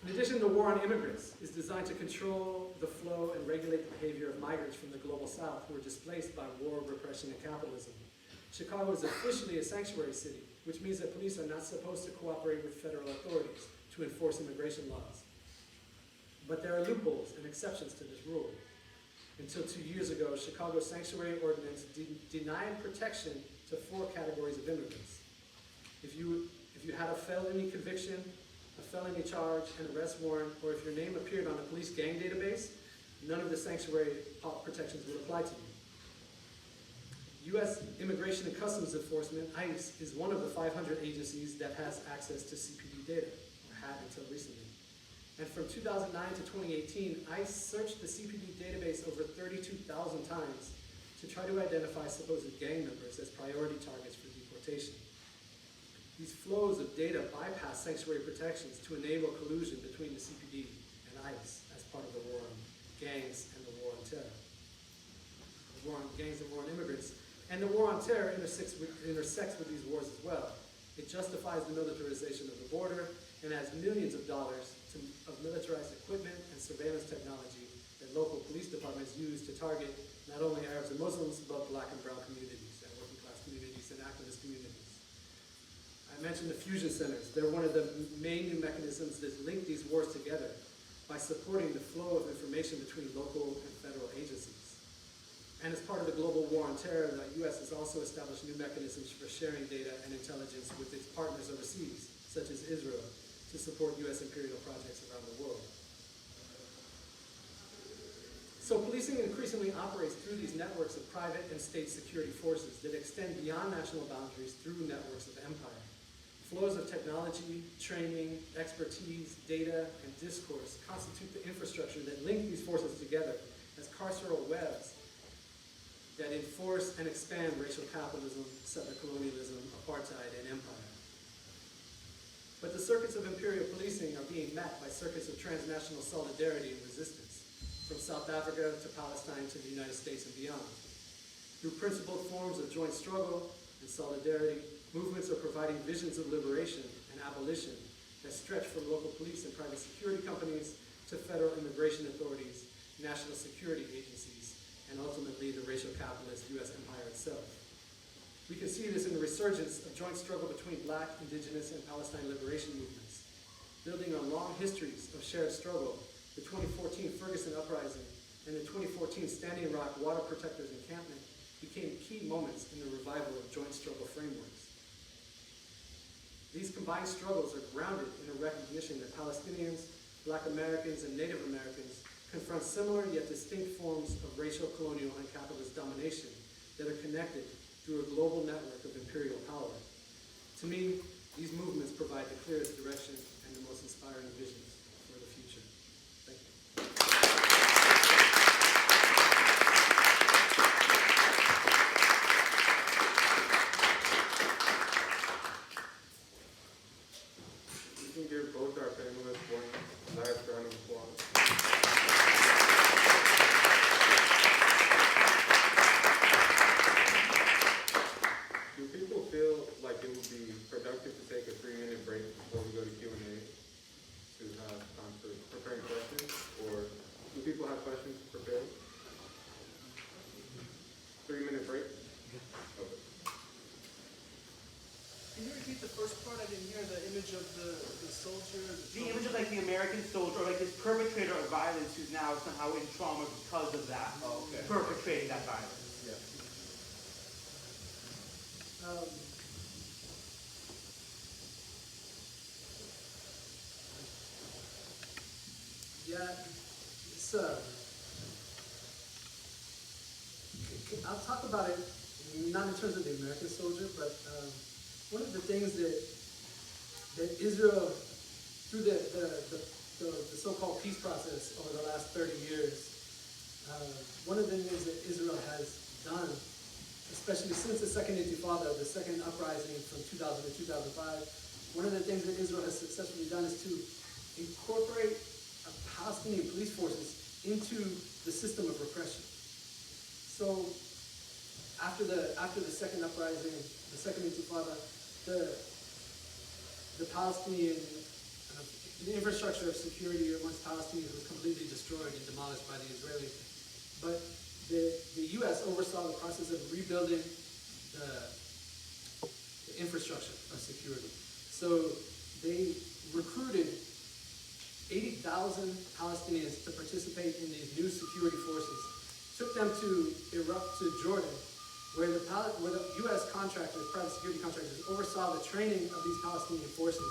S3: In addition, the war on immigrants is designed to control the flow and regulate the behavior of migrants from the global south who are displaced by war, repression, and capitalism. Chicago is officially a sanctuary city, which means that police are not supposed to cooperate with federal authorities to enforce immigration laws. But there are loopholes and exceptions to this rule. Until 2 years ago, Chicago's sanctuary ordinance denied protection to 4 categories of immigrants. If you had a felony conviction, a felony charge, an arrest warrant, or if your name appeared on a police gang database, none of the sanctuary protections would apply to you. U.S. Immigration and Customs Enforcement, ICE, is one of the 500 agencies that has access to CPD data, or had until recently. And from 2009 to 2018, ICE searched the CPD database over 32,000 times to try to identify supposed gang members as priority targets for deportation. These flows of data bypass sanctuary protections to enable collusion between the CPD and ICE as part of the war on gangs and the war on terror. The war on gangs and war on immigrants. And the war on terror intersects with these wars as well. It justifies the militarization of the border and adds millions of dollars of militarized equipment and surveillance technology that local police departments use to target not only Arabs and Muslims, but black and brown communities, and working class communities, and activist communities. I mentioned the fusion centers. They're one of the main new mechanisms that link these wars together by supporting the flow of information between local and federal agencies. And as part of the global war on terror, the U.S. has also established new mechanisms for sharing data and intelligence with its partners overseas, such as Israel, to support U.S. imperial projects around the world. So policing increasingly operates through these networks of private and state security forces that extend beyond national boundaries through networks of empire. Flows of technology, training, expertise, data, and discourse constitute the infrastructure that link these forces together as carceral webs that enforce and expand racial capitalism, settler colonialism, apartheid, and empire. But the circuits of imperial policing are being met by circuits of transnational solidarity and resistance, from South Africa to Palestine to the United States and beyond. Through principled forms of joint struggle and solidarity, movements are providing visions of liberation and abolition that stretch from local police and private security companies to federal immigration authorities, national security agencies, and ultimately the racial capitalist U.S. empire itself. We can see this in the resurgence of joint struggle between Black, Indigenous, and Palestine liberation movements. Building on long histories of shared struggle, the 2014 Ferguson Uprising and the 2014 Standing Rock Water Protectors Encampment became key moments in the revival of joint struggle frameworks. These combined struggles are grounded in a recognition that Palestinians, Black Americans, and Native Americans confront similar yet distinct forms of racial, colonial, and capitalist domination that are connected through a global network of imperial power. To me, these movements provide the clearest direction and the most inspiring visions for the future. Thank you.
S1: We can give both our panelists one last round of applause. Do people feel like it would be productive to take a 3-minute break before we go to Q&A to have time for preparing questions? Or do people have questions prepared? 3-minute break? Okay.
S4: Can you repeat the first part? I didn't hear the image of the soldier.
S5: The image of like the American soldier, or like this perpetrator of violence who's now somehow in trauma because of that, perpetrating that violence.
S1: Yeah.
S3: I'll talk about it not in terms of the American soldier, but one of the things that Israel, through the so-called peace process over the last 30 years, one of the things that Israel has done, especially since the Second Intifada, the second uprising from 2000 to 2005, one of the things that Israel has successfully done is to incorporate Palestinian police forces into the system of repression. So after the second uprising, the second Intifada, the Palestinian the infrastructure of security amongst Palestinians was completely destroyed and demolished by the Israelis. But the U.S. oversaw the process of rebuilding the infrastructure of security. So they recruited 80,000 Palestinians to participate in these new security forces, took them to Jordan, where the U.S. contractors, private security contractors, oversaw the training of these Palestinian forces,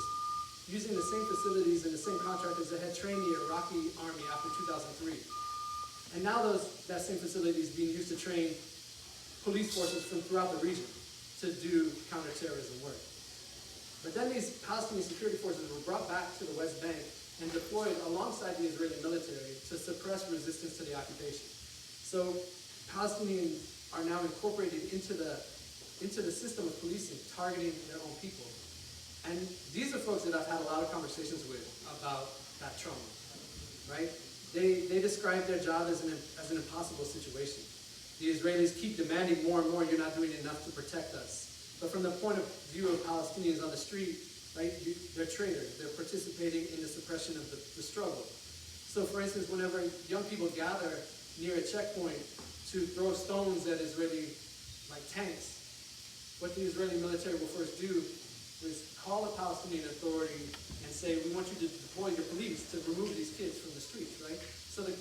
S3: using the same facilities and the same contractors that had trained the Iraqi army after 2003. And now that same facility is being used to train police forces from throughout the region to do counter-terrorism work. But then these Palestinian security forces were brought back to the West Bank and deployed alongside the Israeli military to suppress resistance to the occupation. So Palestinians are now incorporated into the system of policing, targeting their own people. And these are folks that I've had a lot of conversations with about that trauma, right? They describe their job as an impossible situation. The Israelis keep demanding more and more, you're not doing enough to protect us. But from the point of view of Palestinians on the street, right, they're traitors. They're participating in the suppression of the struggle. So for instance, whenever young people gather near a checkpoint to throw stones at Israeli tanks, what the Israeli military will first do is call a Palestinian authority and say, we want you to deploy your police to remove these kids from the streets, right? So the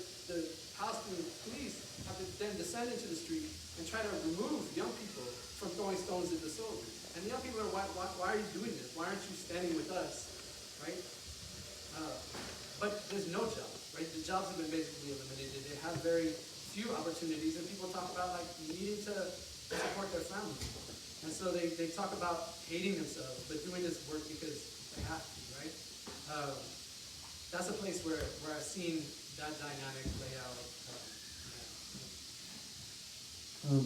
S3: Palestinian police have to then descend into the street and try to remove young people from throwing stones at the soldiers. And the young people are, why are you doing this? Why aren't you standing with us, right? But there's no job, right? The jobs have been basically eliminated. They have very few opportunities, and people talk about needing to support their family. And so they talk about hating themselves, but doing this work because they have to, right? That's a place where I've seen that dynamic play out.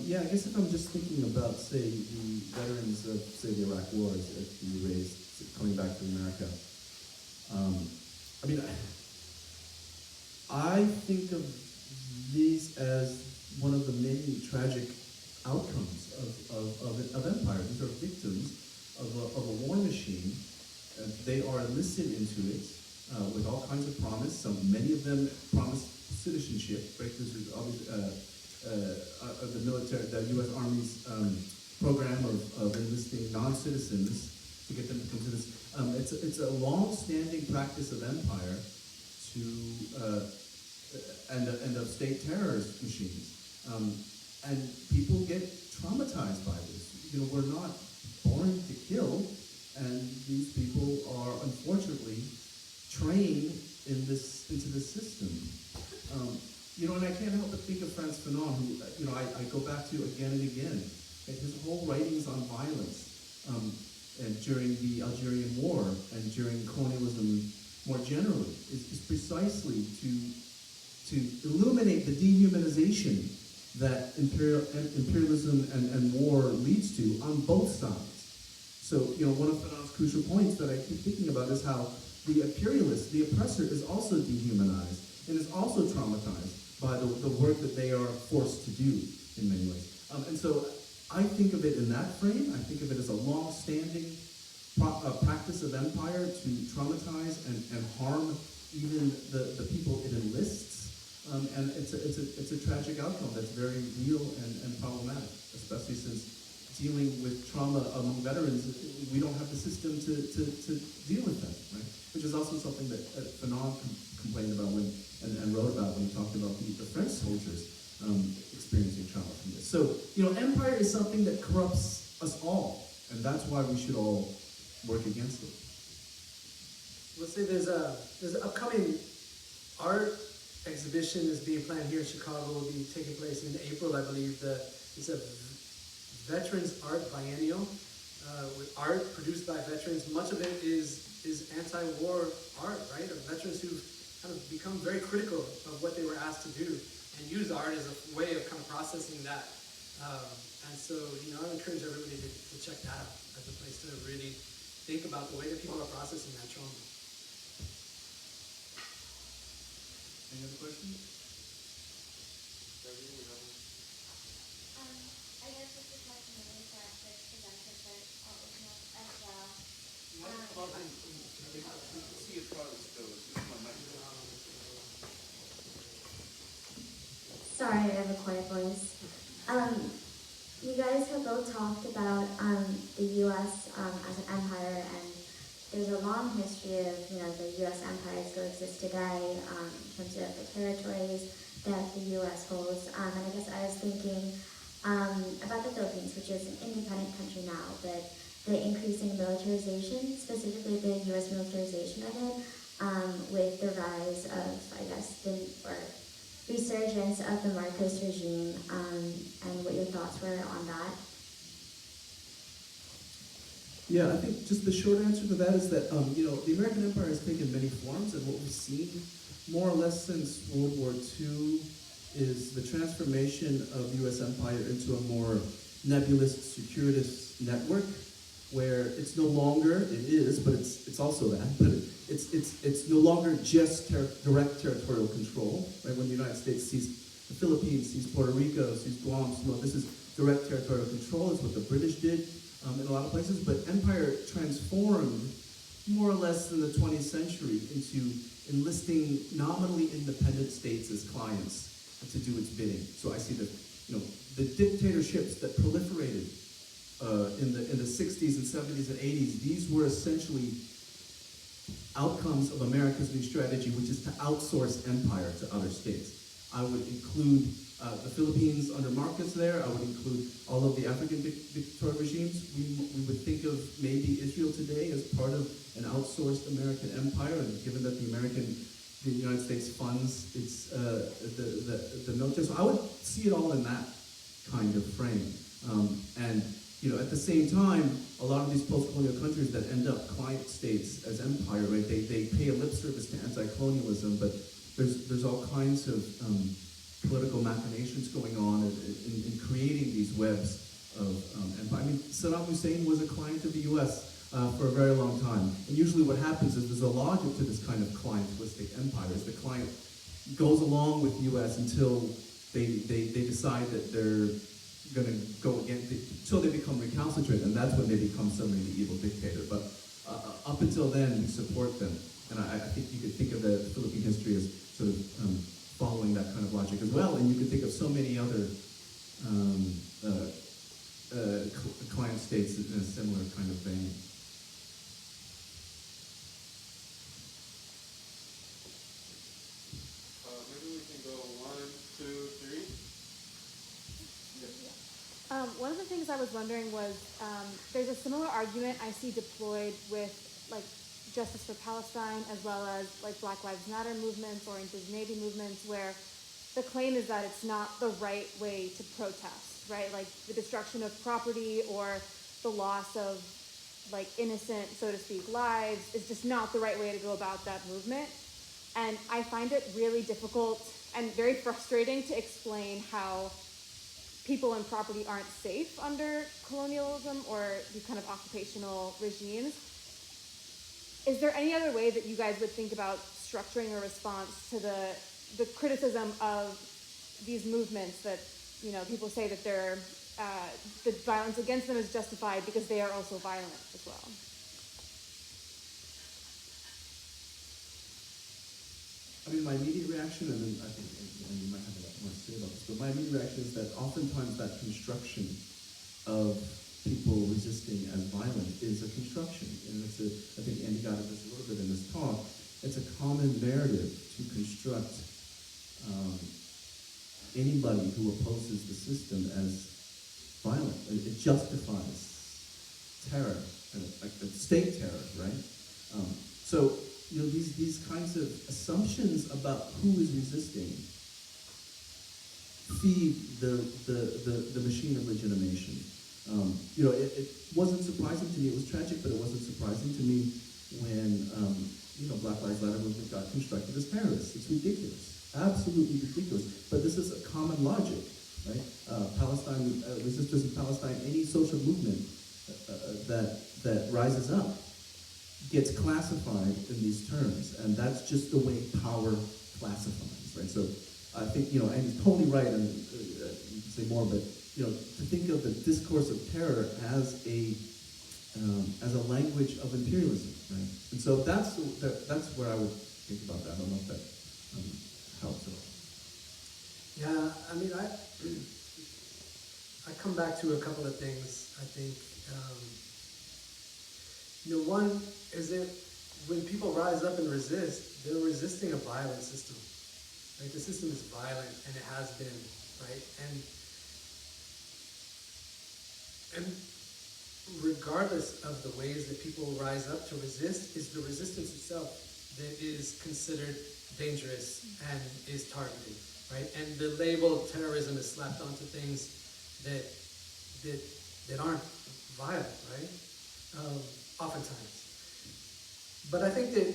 S6: Yeah, I guess if I'm just thinking about, say, the veterans of, say, the Iraq wars that you raised, coming back to America, I think of these as one of the many tragic outcomes of empire. These are victims of a war machine. They are enlisted into it with all kinds of promise. Many of them promise citizenship. Right? This is obviously of the military, the U.S. Army's program of enlisting non-citizens to get them to come to this. It's a long-standing practice of empire and of state terrorist machines. And people get traumatized by this. We're not born to kill, and these people are unfortunately trained into this system. And I can't help but think of Frantz Fanon, who I go back to again and again. And his whole writings on violence, and during the Algerian War and during colonialism more generally, is precisely to illuminate the dehumanization that imperialism and war leads to on both sides. So, one of Fanon's crucial points that I keep thinking about is how the imperialist, the oppressor, is also dehumanized and is also traumatized by the work that they are forced to do in many ways. And so I think of it in that frame. I think of it as a long-standing practice of empire to traumatize and harm even the people it enlists. And it's a tragic outcome that's very real and problematic, especially since dealing with trauma among veterans, we don't have the system to deal with that, right? Which is also something that Fanon complained about and wrote about when he talked about the French soldiers experiencing trauma from this. So, empire is something that corrupts us all, and that's why we should all work against it.
S3: Let's say there's an upcoming art exhibition is being planned here in Chicago. Will be taking place in April, I believe. It's a veterans art biennial with art produced by veterans. Much of it is anti-war art, right? Of veterans who've kind of become very critical of what they were asked to do and use art as a way of kind of processing that. And so, I would encourage everybody to check that out as a place to really think about the way that people are processing that trauma.
S6: Any other questions?
S7: I guess this is much more for us to present, but I'll open up as well.
S2: You might come up and see it part of the
S7: Sorry, I have a quiet voice. You guys have both talked about the U.S. As an empire, and there's a long history of the U.S. empire still exists today in terms of the territories that the U.S. holds. And I guess I was thinking about the Philippines, which is an independent country now, but the increasing militarization, specifically the U.S. militarization of it, with the rise of, I guess, resurgence of the Marcos regime, and what your thoughts were on that.
S6: Yeah, I think just the short answer to that is that, the American empire has taken many forms, and what we've seen more or less since World War II is the transformation of the U.S. empire into a more nebulous, circuitous network, where it's no longer, it is, but it's also that, but it's no longer just direct territorial control, right? When the United States sees the Philippines, sees Puerto Rico, sees Guam, this is direct territorial control, is what the British did in a lot of places, but empire transformed more or less in the 20th century into enlisting nominally independent states as clients to do its bidding. So I see the dictatorships that proliferated in the 60s and 70s and 80s, these were essentially outcomes of America's new strategy, which is to outsource empire to other states. I would include the Philippines under Marcos there. I would include all of the African dictatorial regimes. We would think of maybe Israel today as part of an outsourced American empire, and given that the United States funds its the military, so I would see it all in that kind of frame. And at the same time, a lot of these post-colonial countries that end up client states as empire, right? They pay a lip service to anti-colonialism, but there's all kinds of political machinations going on in creating these webs of empire. I mean, Saddam Hussein was a client of the U.S. For a very long time, and usually what happens is there's a logic to this kind of clientelistic empire. Is the client goes along with the U.S. until they decide that they're going to go against it, until they become recalcitrant, and that's when they become suddenly the evil dictator. But up until then, we support them, and I think you could think of the Philippine history as sort of following that kind of logic as well, and you could think of so many other client states in a similar kind of vein.
S1: Maybe we can go 1, 2, 3.
S8: One of the things I was wondering was, there's a similar argument I see deployed with Justice for Palestine, as well as Black Lives Matter movements or Indigenous movements, where the claim is that it's not the right way to protest, right? The destruction of property or the loss of innocent, so to speak, lives is just not the right way to go about that movement. And I find it really difficult and very frustrating to explain how people and property aren't safe under colonialism or these kind of occupational regimes. Is there any other way that you guys would think about structuring a response to the criticism of these movements that, people say that they're, the violence against them is justified because they are also violent as well?
S6: I mean, my immediate reaction, and then I think you might have a lot more to say about this, but my immediate reaction is that oftentimes that construction of people resisting as violent is a construction. And I think Andy got at this a little bit in this talk. It's a common narrative to construct anybody who opposes the system as violent. It justifies terror, like the state terror, right? So these kinds of assumptions about who is resisting feed the machine of legitimation. It wasn't surprising to me. It was tragic, but it wasn't surprising to me when Black Lives Matter movement got constructed as terrorists. It's ridiculous, absolutely ridiculous. But this is a common logic, right? Palestine resistors in Palestine, any social movement that rises up gets classified in these terms, and that's just the way power classifies, right? So I think, and he's totally right, and you can say more, but, to think of the discourse of terror as a language of imperialism, right? And so that's where I would think about that. I don't know if that helps at all.
S3: Yeah, I mean, I come back to a couple of things. I think, one is that when people rise up and resist, they're resisting a violent system. Right? The system is violent, and it has been, right? And regardless of the ways that people rise up to resist, is the resistance itself that is considered dangerous and is targeted, right? And the label terrorism is slapped onto things that aren't violent, right? Oftentimes. But I think that,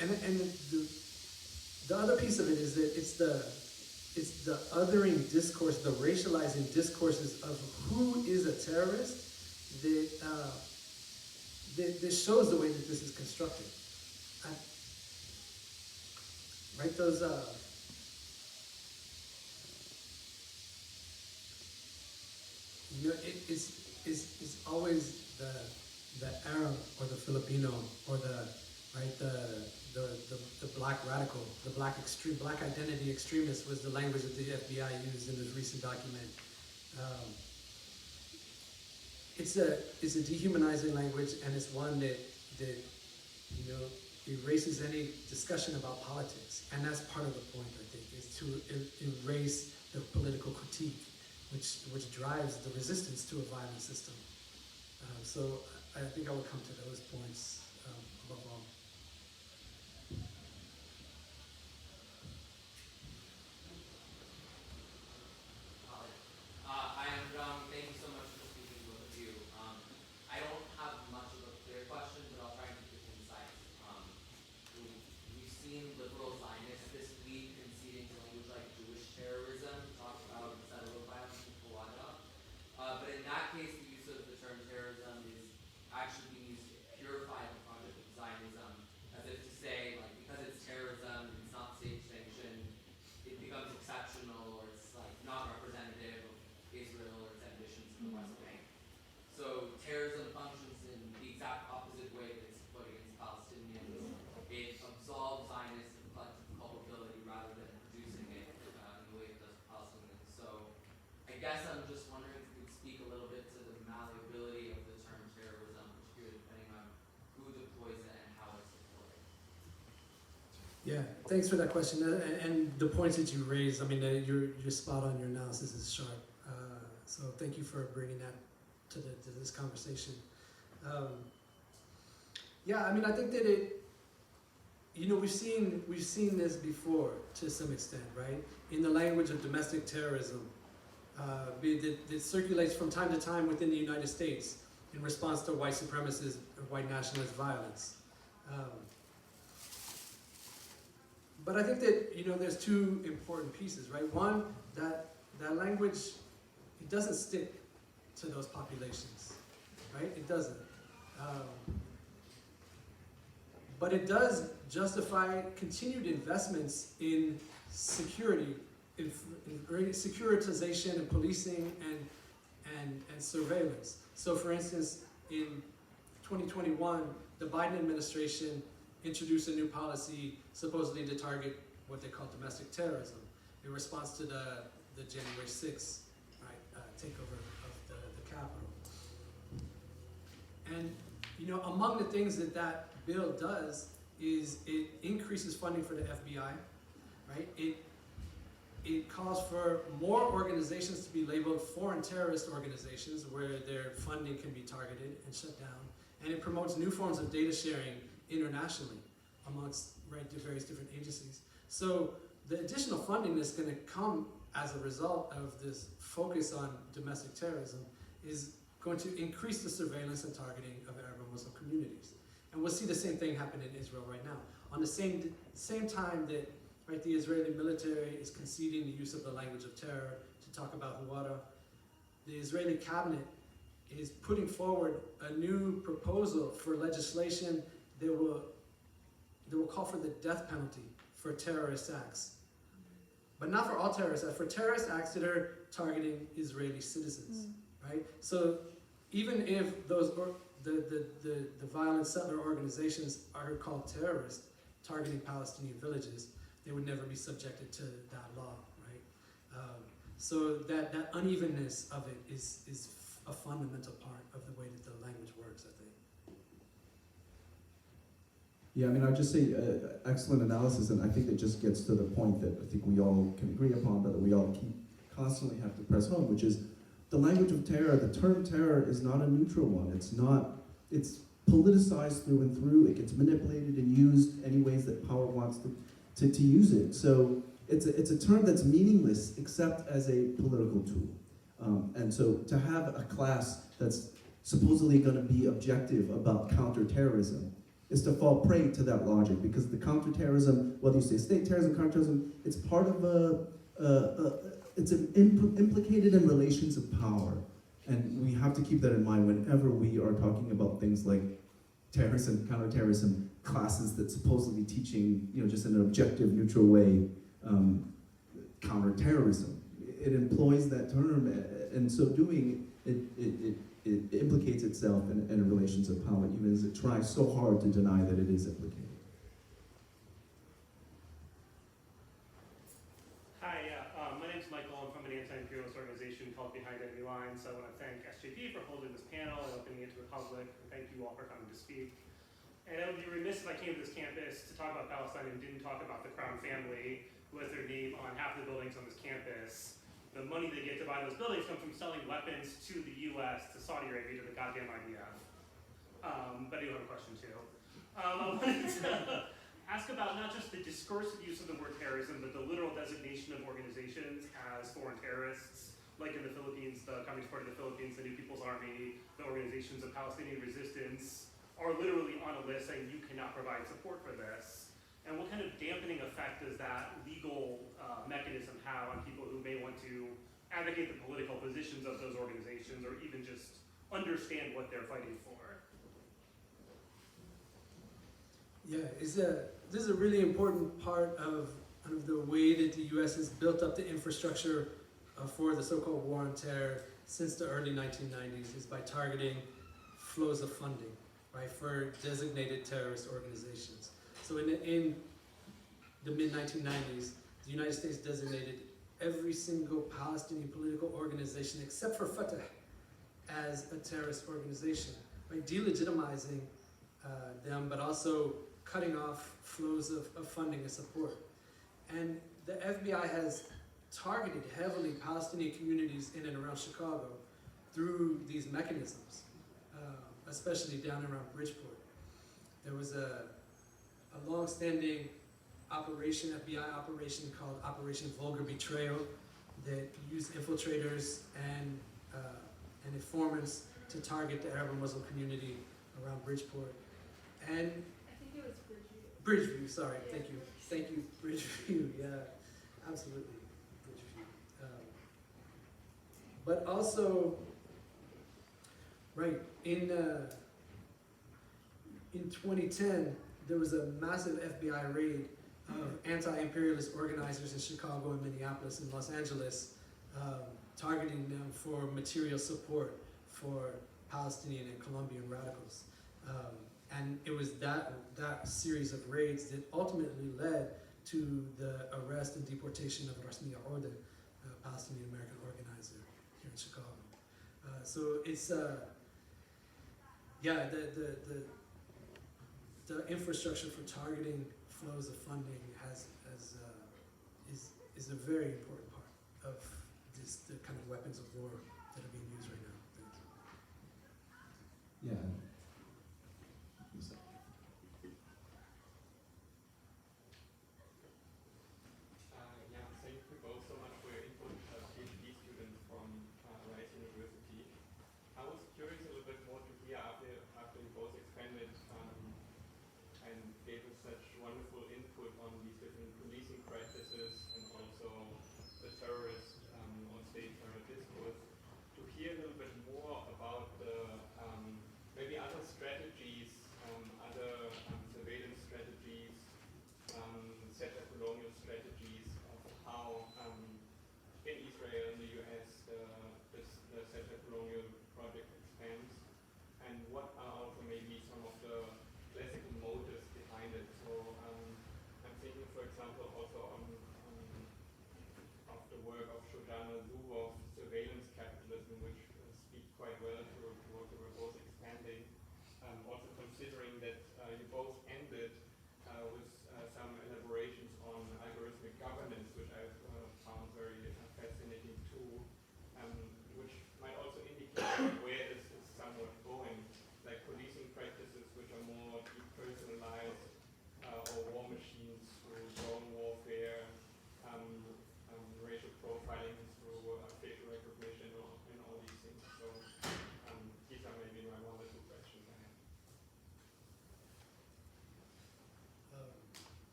S3: and the other piece of it is that it's the othering discourse, the racializing discourses of who is a terrorist that shows the way that this is constructed. Right? Those it's always the Arab or the Filipino or the black radical, the black identity extremist was the language that the FBI used in this recent document. It's a dehumanizing language, and it's one that erases any discussion about politics, and that's part of the point, I think, is to erase the political critique, which drives the resistance to a violent system. So I think I will come to those points above all.
S9: I am Ram. Thank you so much for speaking, both of you. I don't have much of a clear question, but I'll try and keep it concise. We've seen liberal Zionists this week conceding to language like Jewish terrorism, talk about settler violence in Kawada. But in that case, the use of the term terrorism is actually being used to purify the project of Zionism, as if to say, like, because it's terrorism, it's not state sanctioned, it becomes exceptional, or it's like not representative of Israel or its ambitions in the West Bank. So terrorism functions in the exact opposite way that it's put against Palestinians. It absolves Zionists of collective culpability rather than producing it in the way it does for Palestinians. So I guess I'm just wondering if you could speak a little bit to the malleability of the term terrorism, particularly depending on who deploys it and how it's deployed.
S3: Yeah, thanks for that question. And the points that you raised, I mean, you're spot on. Your analysis is sharp. So thank you for bringing that to this conversation. Yeah, I mean, I think that we've seen this before to some extent, right? In the language of domestic terrorism, that circulates from time to time within the United States in response to white supremacist or white nationalist violence. But I think that there's two important pieces, right? One, that language, it doesn't stick to those populations, right? It doesn't. But it does justify continued investments in security, in securitization and policing and surveillance. So for instance, in 2021, the Biden administration introduced a new policy supposedly to target what they call domestic terrorism in response to the January 6th takeover of the Capitol. And among the things that bill does is it increases funding for the FBI, right? It calls for more organizations to be labeled foreign terrorist organizations where their funding can be targeted and shut down. And it promotes new forms of data sharing internationally amongst the various different agencies. So the additional funding that's going to come as a result of this focus on domestic terrorism is going to increase the surveillance and targeting of Arab and Muslim communities. And we'll see the same thing happen in Israel right now. On the same time that the Israeli military is conceding the use of the language of terror to talk about Huwara, the Israeli cabinet is putting forward a new proposal for legislation that will call for the death penalty for terrorist acts. But not for all terrorist acts, for terrorist acts that are targeting Israeli citizens, right? So even if those the violent settler organizations are called terrorists targeting Palestinian villages, they would never be subjected to that law, right? So that unevenness of it is a fundamental part of the way that the language works, I think.
S6: Yeah, I mean, I'd just say excellent analysis, and I think it just gets to the point that I think we all can agree upon, but that we all constantly have to press home, which is the language of terror. The term terror is not a neutral one. It's politicized through and through. It gets manipulated and used any ways that power wants to use it. So it's a term that's meaningless except as a political tool. And so to have a class that's supposedly going to be objective about counterterrorism is to fall prey to that logic, because the counterterrorism, whether you say state terrorism, counterterrorism, it's part of it's implicated in relations of power. And we have to keep that in mind whenever we are talking about things like terrorism, counterterrorism, classes that supposedly teaching, just in an objective, neutral way, counterterrorism. It employs that term, and so doing, it implicates itself in relations of power, even as it tries so hard to deny that it is implicated.
S10: Hi, my name's Michael. I'm from an anti-imperialist organization called Behind Enemy Lines. So I want to thank SJP for holding this panel and opening it to the public. And thank you all for coming to speak. And I would be remiss if I came to this campus to talk about Palestine and didn't talk about the Crown family, who has their name on half the buildings on this campus. The money they get to buy those buildings comes from selling weapons to the U.S., to Saudi Arabia, to the goddamn IDF. But I do have a question too. I wanted to ask about not just the discursive use of the word terrorism, but the literal designation of organizations as foreign terrorists, like in the Philippines, the Communist Party of the Philippines, the New People's Army, the organizations of Palestinian resistance, are literally on a list saying you cannot provide support for this. And what kind of dampening effect does that legal mechanism have on people who may want to advocate the political positions of those organizations, or even just understand what they're fighting for?
S3: Yeah, this is a really important part of the way that the U.S. has built up the infrastructure for the so-called war on terror since the early 1990s, is by targeting flows of funding, right, for designated terrorist organizations. So in the mid-1990s, the United States designated every single Palestinian political organization except for Fatah as a terrorist organization, right, delegitimizing them, but also cutting off flows of funding and support. And the FBI has targeted heavily Palestinian communities in and around Chicago through these mechanisms, especially down around Bridgeport. There was a long-standing operation, FBI operation called Operation Vulgar Betrayal, that used infiltrators and informants to target the Arab and Muslim community around Bridgeport. And
S8: I think it was Bridgeview.
S3: Bridgeview, sorry, thank you. Thank you, Bridgeview, yeah, absolutely, Bridgeview. But also, right, in 2010, there was a massive FBI raid of anti-imperialist organizers in Chicago and Minneapolis and Los Angeles, targeting them for material support for Palestinian and Colombian radicals. And it was that series of raids that ultimately led to the arrest and deportation of Rasmiya Orda, a Palestinian American organizer here in Chicago. So it's, yeah, the infrastructure for targeting flows of funding is a very important part of the kind of weapons of war that are being used right now.
S6: Yeah.
S11: Thank you both so much for your input, PhD student from Rice University. I was curious a little bit more to hear after you both expanded and gave us such wonderful input on these different policing practices and also the terrorist or state terror discourse, to hear a little bit more about the maybe other strategies, other surveillance strategies, settler colonial strategies of how in Israel and the US the settler colonial project expands, and what are also maybe some of the classical motives behind it. So I'm thinking, for example, also on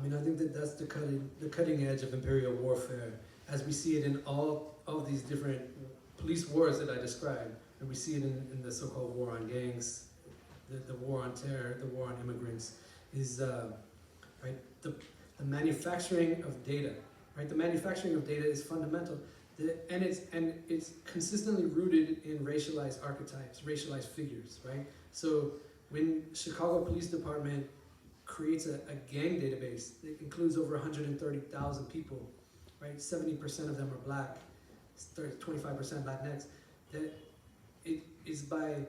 S3: mean, I think that that's the cutting edge of imperial warfare, as we see it in all of these different police wars that I described, and we see it in the so-called war on gangs, the war on terror, the war on immigrants, is right, the manufacturing of data. Right, the manufacturing of data is fundamental, and it's consistently rooted in racialized archetypes, racialized figures. Right, so when Chicago Police Department creates a gang database that includes over 130,000 people, right? 70% of them are black, 25% Latinx. That it is by,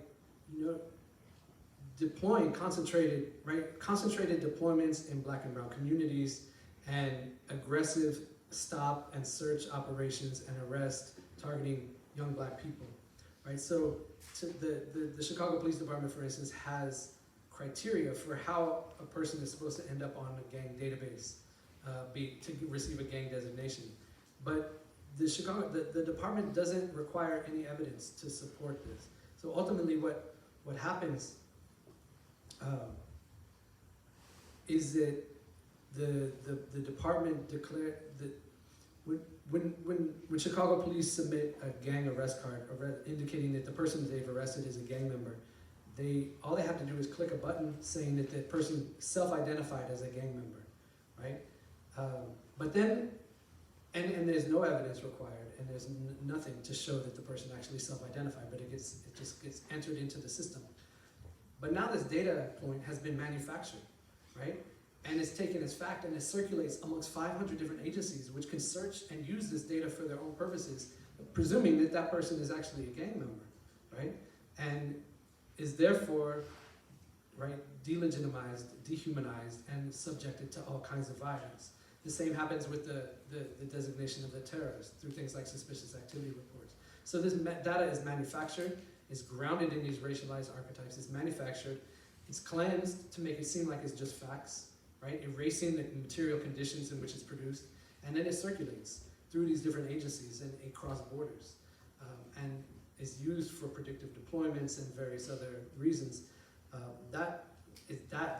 S3: deploying concentrated deployments in black and brown communities and aggressive stop and search operations and arrest targeting young black people, right? So the Chicago Police Department, for instance, has criteria for how a person is supposed to end up on a gang database, to receive a gang designation. But the department doesn't require any evidence to support this. So ultimately what happens is that the department declared that when Chicago police submit a gang arrest card indicating that the person they've arrested is a gang member, all they have to do is click a button saying that the person self-identified as a gang member, right? But then, and there's no evidence required, and there's nothing to show that the person actually self-identified, but it just gets entered into the system. But now this data point has been manufactured, right? And it's taken as fact, and it circulates amongst 500 different agencies, which can search and use this data for their own purposes, presuming that that person is actually a gang member, right? And is therefore, right, delegitimized, dehumanized, and subjected to all kinds of violence. The same happens with the designation of the terrorist through things like suspicious activity reports. So this data is manufactured, is grounded in these racialized archetypes, it's manufactured, it's cleansed to make it seem like it's just facts, right? Erasing the material conditions in which it's produced, and then it circulates through these different agencies and across borders. And is used for predictive deployments and various other reasons.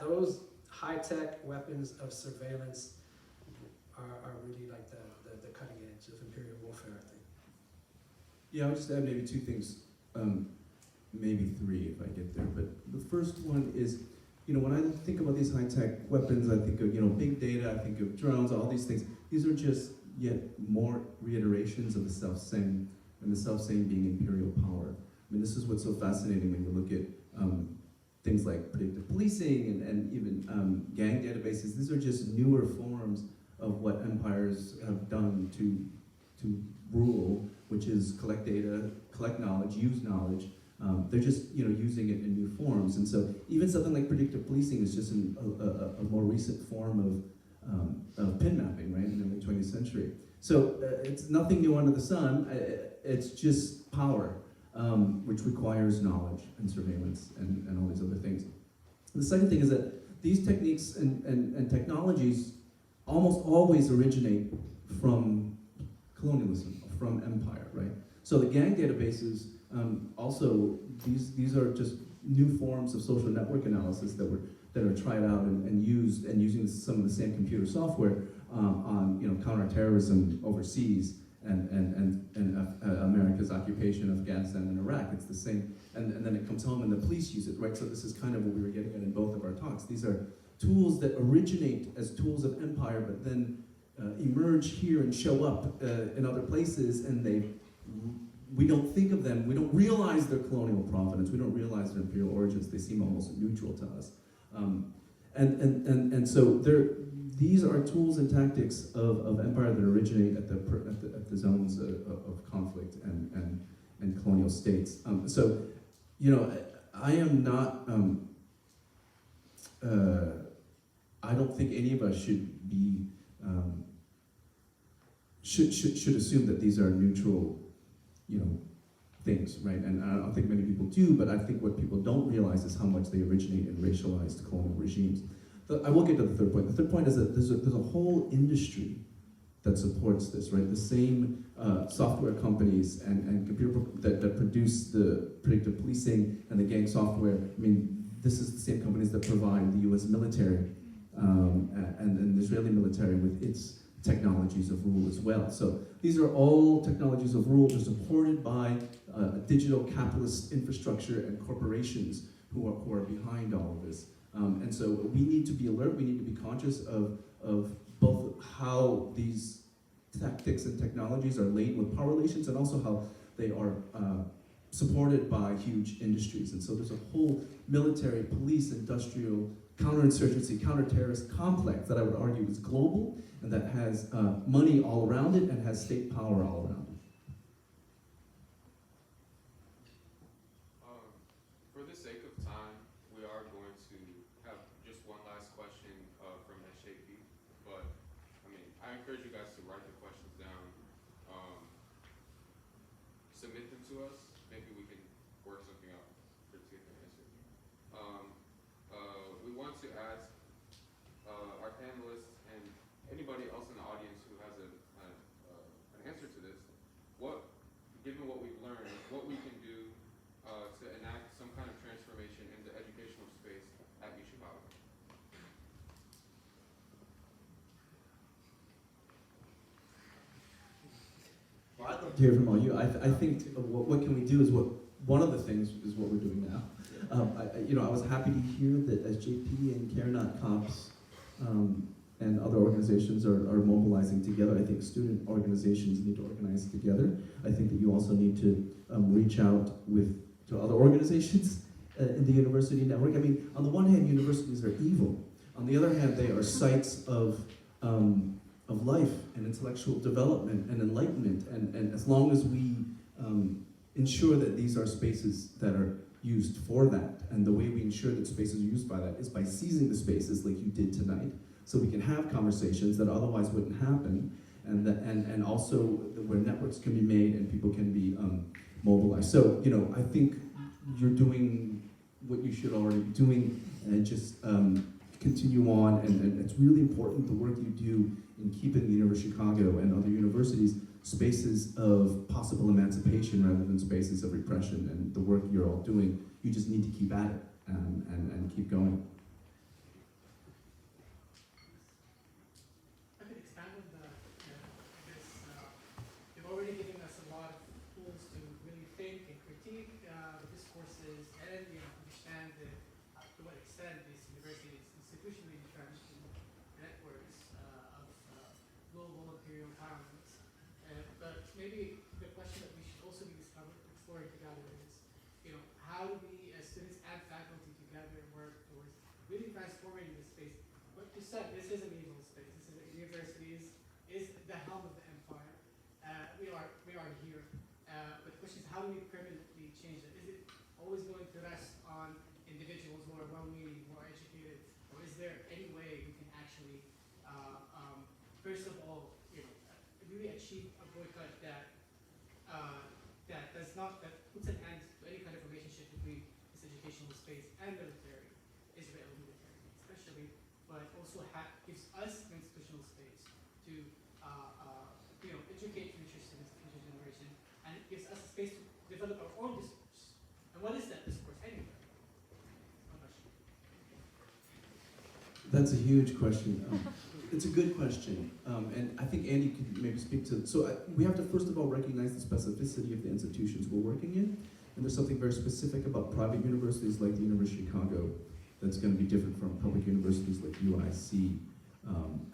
S3: Those high-tech weapons of surveillance are really like the cutting edge of imperial warfare, I think.
S6: Yeah, I would just add maybe two things, maybe three if I get there. But the first one is, when I think about these high-tech weapons, I think of, big data, I think of drones, all these things. These are just yet more reiterations of the self-same, and the self-same being imperial power. I mean, this is what's so fascinating when you look at things like predictive policing and even gang databases. These are just newer forms of what empires have done to rule, which is collect data, collect knowledge, use knowledge. They're just using it in new forms. And so even something like predictive policing is just a more recent form of pin mapping, right, in the early 20th century. So it's nothing new under the sun. It's just power, which requires knowledge and surveillance and all these other things. The second thing is that these techniques and technologies almost always originate from colonialism, from empire, right? So the gang databases, also, these are just new forms of social network analysis that are tried out and used, and using some of the same computer software on counter-terrorism overseas and America's occupation of Afghanistan and Iraq. It's the same, and then it comes home and the police use it, right? So this is kind of what we were getting at in both of our talks. These are tools that originate as tools of empire, but then emerge here and show up in other places, and we don't think of them, we don't realize their colonial provenance, we don't realize their imperial origins, they seem almost neutral to us. And so these are tools and tactics of empire that originate at the zones of conflict and colonial states. So, I am not, I don't think any of us should be, should assume that these are neutral, things, right? And I don't think many people do, but I think what people don't realize is how much they originate in racialized colonial regimes. I will get to the third point. The third point is that there's a whole industry that supports this, right? The same software companies and computer that produce the predictive policing and the gang software. I mean, this is the same companies that provide the U.S. military and the Israeli military with its technologies of rule as well. So these are all technologies of rule. They're supported by digital capitalist infrastructure and corporations who are behind all of this. And so we need to be alert. We need to be conscious of both how these tactics and technologies are laden with power relations, and also how they are supported by huge industries. And so there's a whole military, police, industrial, counterinsurgency, counter-terrorist complex that I would argue is global and that has money all around it and has state power all around it.
S1: For the sake of time, we are going to have just one last question from SJP, but I mean, I encourage you guys to write the questions down, submit them to us. Maybe we can work something out for to get the answer. We want to ask our panelists and anybody else in the audience who has an answer to this, given what we've learned, what we can do to enact some kind of transformation in the educational space at UChicago.
S6: Well, I'd love to hear from all you. I think what can we do is one of the things is what we're doing now. I was happy to hear that SJP and CareNot Cops and other organizations are mobilizing together. I think student organizations need to organize together. I think that you also need to reach out to other organizations in the university network. I mean, on the one hand, universities are evil. On the other hand, they are sites of life and intellectual development and enlightenment. And as long as we ensure that these are spaces that are used for that, and the way we ensure that spaces are used by that is by seizing the spaces like you did tonight, so we can have conversations that otherwise wouldn't happen, and also where networks can be made and people can be mobilized. So, I think you're doing what you should already be doing, and just continue on, and it's really important the work you do in keeping the University of Chicago and other universities spaces of possible emancipation rather than spaces of repression, and the work you're all doing, you just need to keep at it and keep going.
S4: I could expand on that. You've already given us a lot of tools to really think and critique the discourses and understand to what extent these universities institutionally entrenched in networks of global imperial power. But maybe the question that we should also be exploring together is, how do we as students and faculty together work towards really transforming this space? What you said, this is an evil space. This is a university is the helm of the empire. We are here. But the question is, how do we permanently change it? Is it always going to rest on individuals who are well-meaning, who are educated, or is there any way we can actually, first of all, really achieve a boycott that puts an end to any kind of relationship between this educational space and military, Israeli military especially, but also gives us an institutional space to educate future students, future generation, and it gives us a space to develop our own discourse. And what is that discourse anyway?
S6: That's a huge question. It's a good question, and I think Andy could maybe speak to. So we have to first of all recognize the specificity of the institutions we're working in, and there's something very specific about private universities like the University of Chicago that's going to be different from public universities like UIC,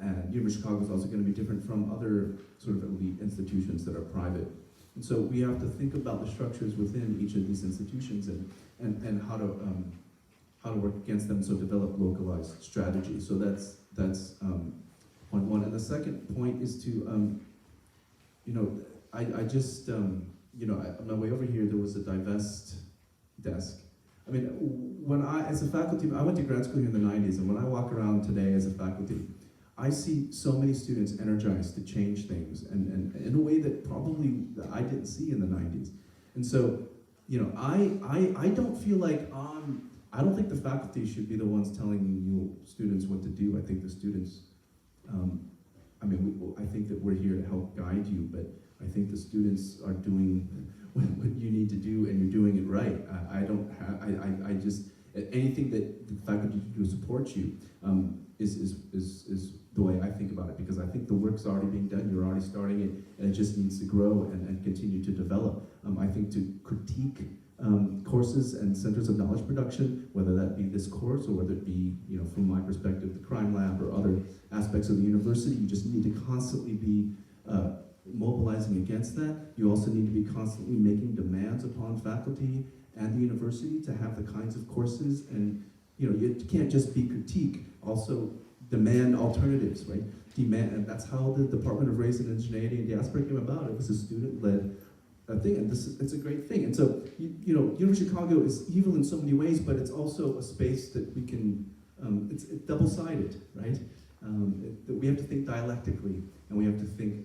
S6: and University of Chicago is also going to be different from other sort of elite institutions that are private. And so we have to think about the structures within each of these institutions and how to work against them. So develop localized strategies. So that's point one. And the second point is to, I just, on my way over here, there was a divest desk. I mean, as a faculty, I went to grad school here in the 90s, and when I walk around today as a faculty, I see so many students energized to change things, and in a way that probably I didn't see in the 90s. And so, I don't feel like I don't think the faculty should be the ones telling you students what to do. I think the students, I think that we're here to help guide you, but I think the students are doing what you need to do, and you're doing it right. anything that the faculty do to support you is the way I think about it, because I think the work's already being done, you're already starting it, and it just needs to grow and continue to develop. I think to critique courses and centers of knowledge production, whether that be this course or whether it be, from my perspective, the crime lab or other aspects of the university, you just need to constantly be mobilizing against that. You also need to be constantly making demands upon faculty and the university to have the kinds of courses, and you can't just be critique, also demand alternatives, right? And that's how the Department of Race and Indigeneity and Diaspora came about. It was a student-led thing, and it's a great thing. And so, University of Chicago is evil in so many ways, but it's also a space that we can, it's double-sided, right? That we have to think dialectically, and we have to think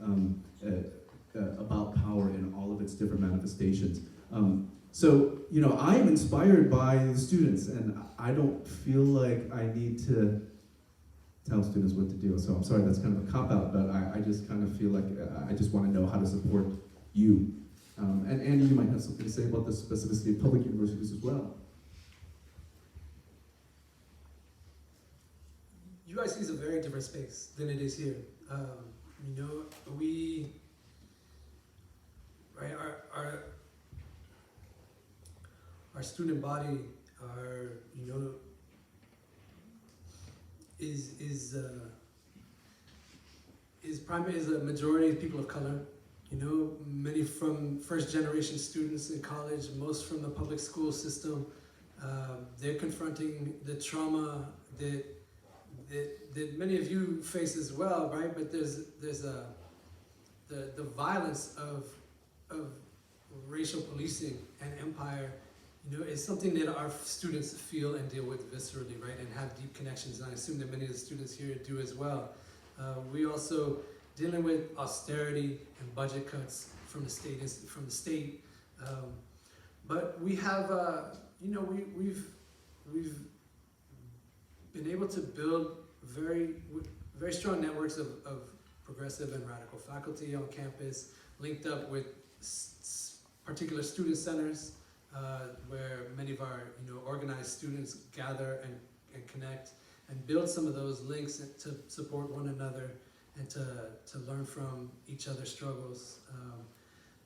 S6: about power in all of its different manifestations. So, I'm inspired by the students, and I don't feel like I need to tell students what to do. So I'm sorry, that's kind of a cop-out, but I just kind of feel like I just want to know how to support you. And Andy, you might have something to say about the specificity of public universities as well.
S3: UIC is a very different space than it is here. Our student body, is a majority of people of color. Many from first-generation students in college, most from the public school system. They're confronting the trauma that many of you face as well, right? But there's the violence of racial policing and empire, is something that our students feel and deal with viscerally, right? And have deep connections. And I assume that many of the students here do as well. We also dealing with austerity and budget cuts from the state. But we have, we've been able to build very strong networks of progressive and radical faculty on campus, linked up with particular student centers, where many of our organized students gather and connect and build some of those links to support one another and to learn from each other's struggles.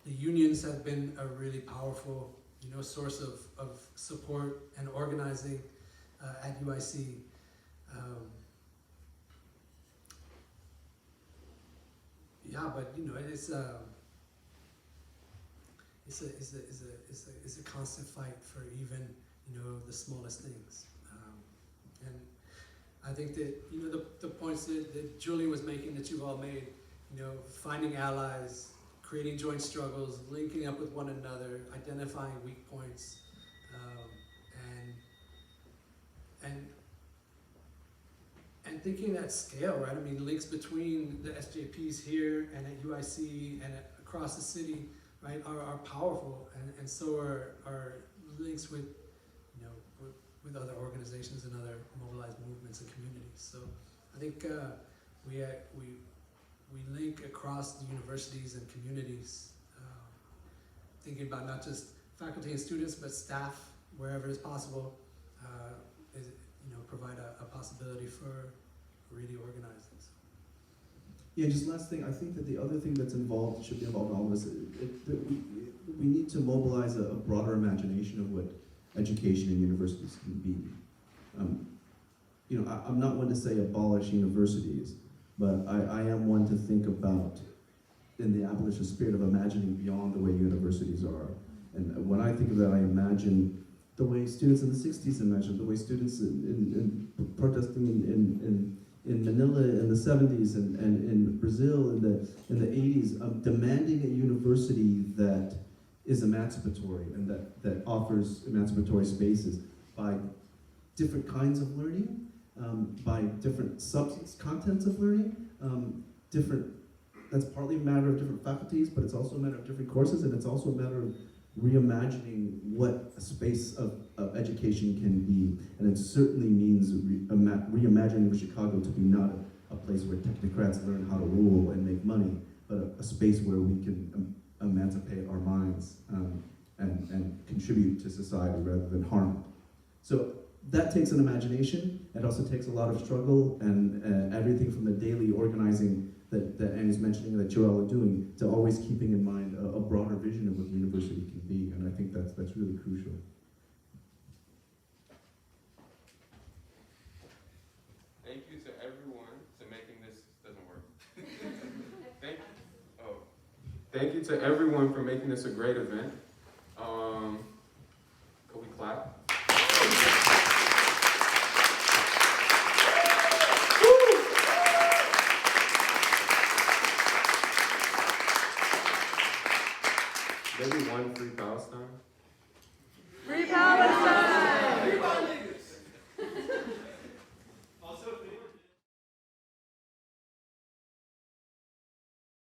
S3: The unions have been a really powerful source of support and organizing at UIC. But it's a constant fight for even the smallest things. And I think that the points that Julian was making, that you've all made, finding allies, creating joint struggles, linking up with one another, identifying weak points, and thinking at scale, right? I mean, links between the SJPs here and at UIC and across the city, right, are powerful, and so are links with with other organizations and other mobilized movements and communities. So I think we link across the universities and communities, thinking about not just faculty and students, but staff, wherever it's possible, provide a possibility for really organizing. So.
S6: Yeah, just last thing, I think that the other thing that's involved, should be involved in all of this, that we need to mobilize a broader imagination of what education in universities can be. I'm not one to say abolish universities, but I am one to think about, in the abolitionist spirit, of imagining beyond the way universities are. And when I think of that, I imagine the way students in the 60s imagined, the way students in protesting in Manila in the 70s and in Brazil in the 80s, demanding a university that is emancipatory and that offers emancipatory spaces by different kinds of learning, by different contents of learning, that's partly a matter of different faculties, but it's also a matter of different courses, and it's also a matter of reimagining what a space of education can be. And it certainly means reimagining Chicago to be not a place where technocrats learn how to rule and make money, but a space where we can emancipate our minds and contribute to society rather than harm it. So that takes an imagination. It also takes a lot of struggle and everything from the daily organizing that Annie's mentioning, that you're all doing, to always keeping in mind a broader vision of what the university can be. And I think that's really crucial.
S1: Thank you to everyone to making this, doesn't work. Thank you to everyone for making this a great event. Can we clap?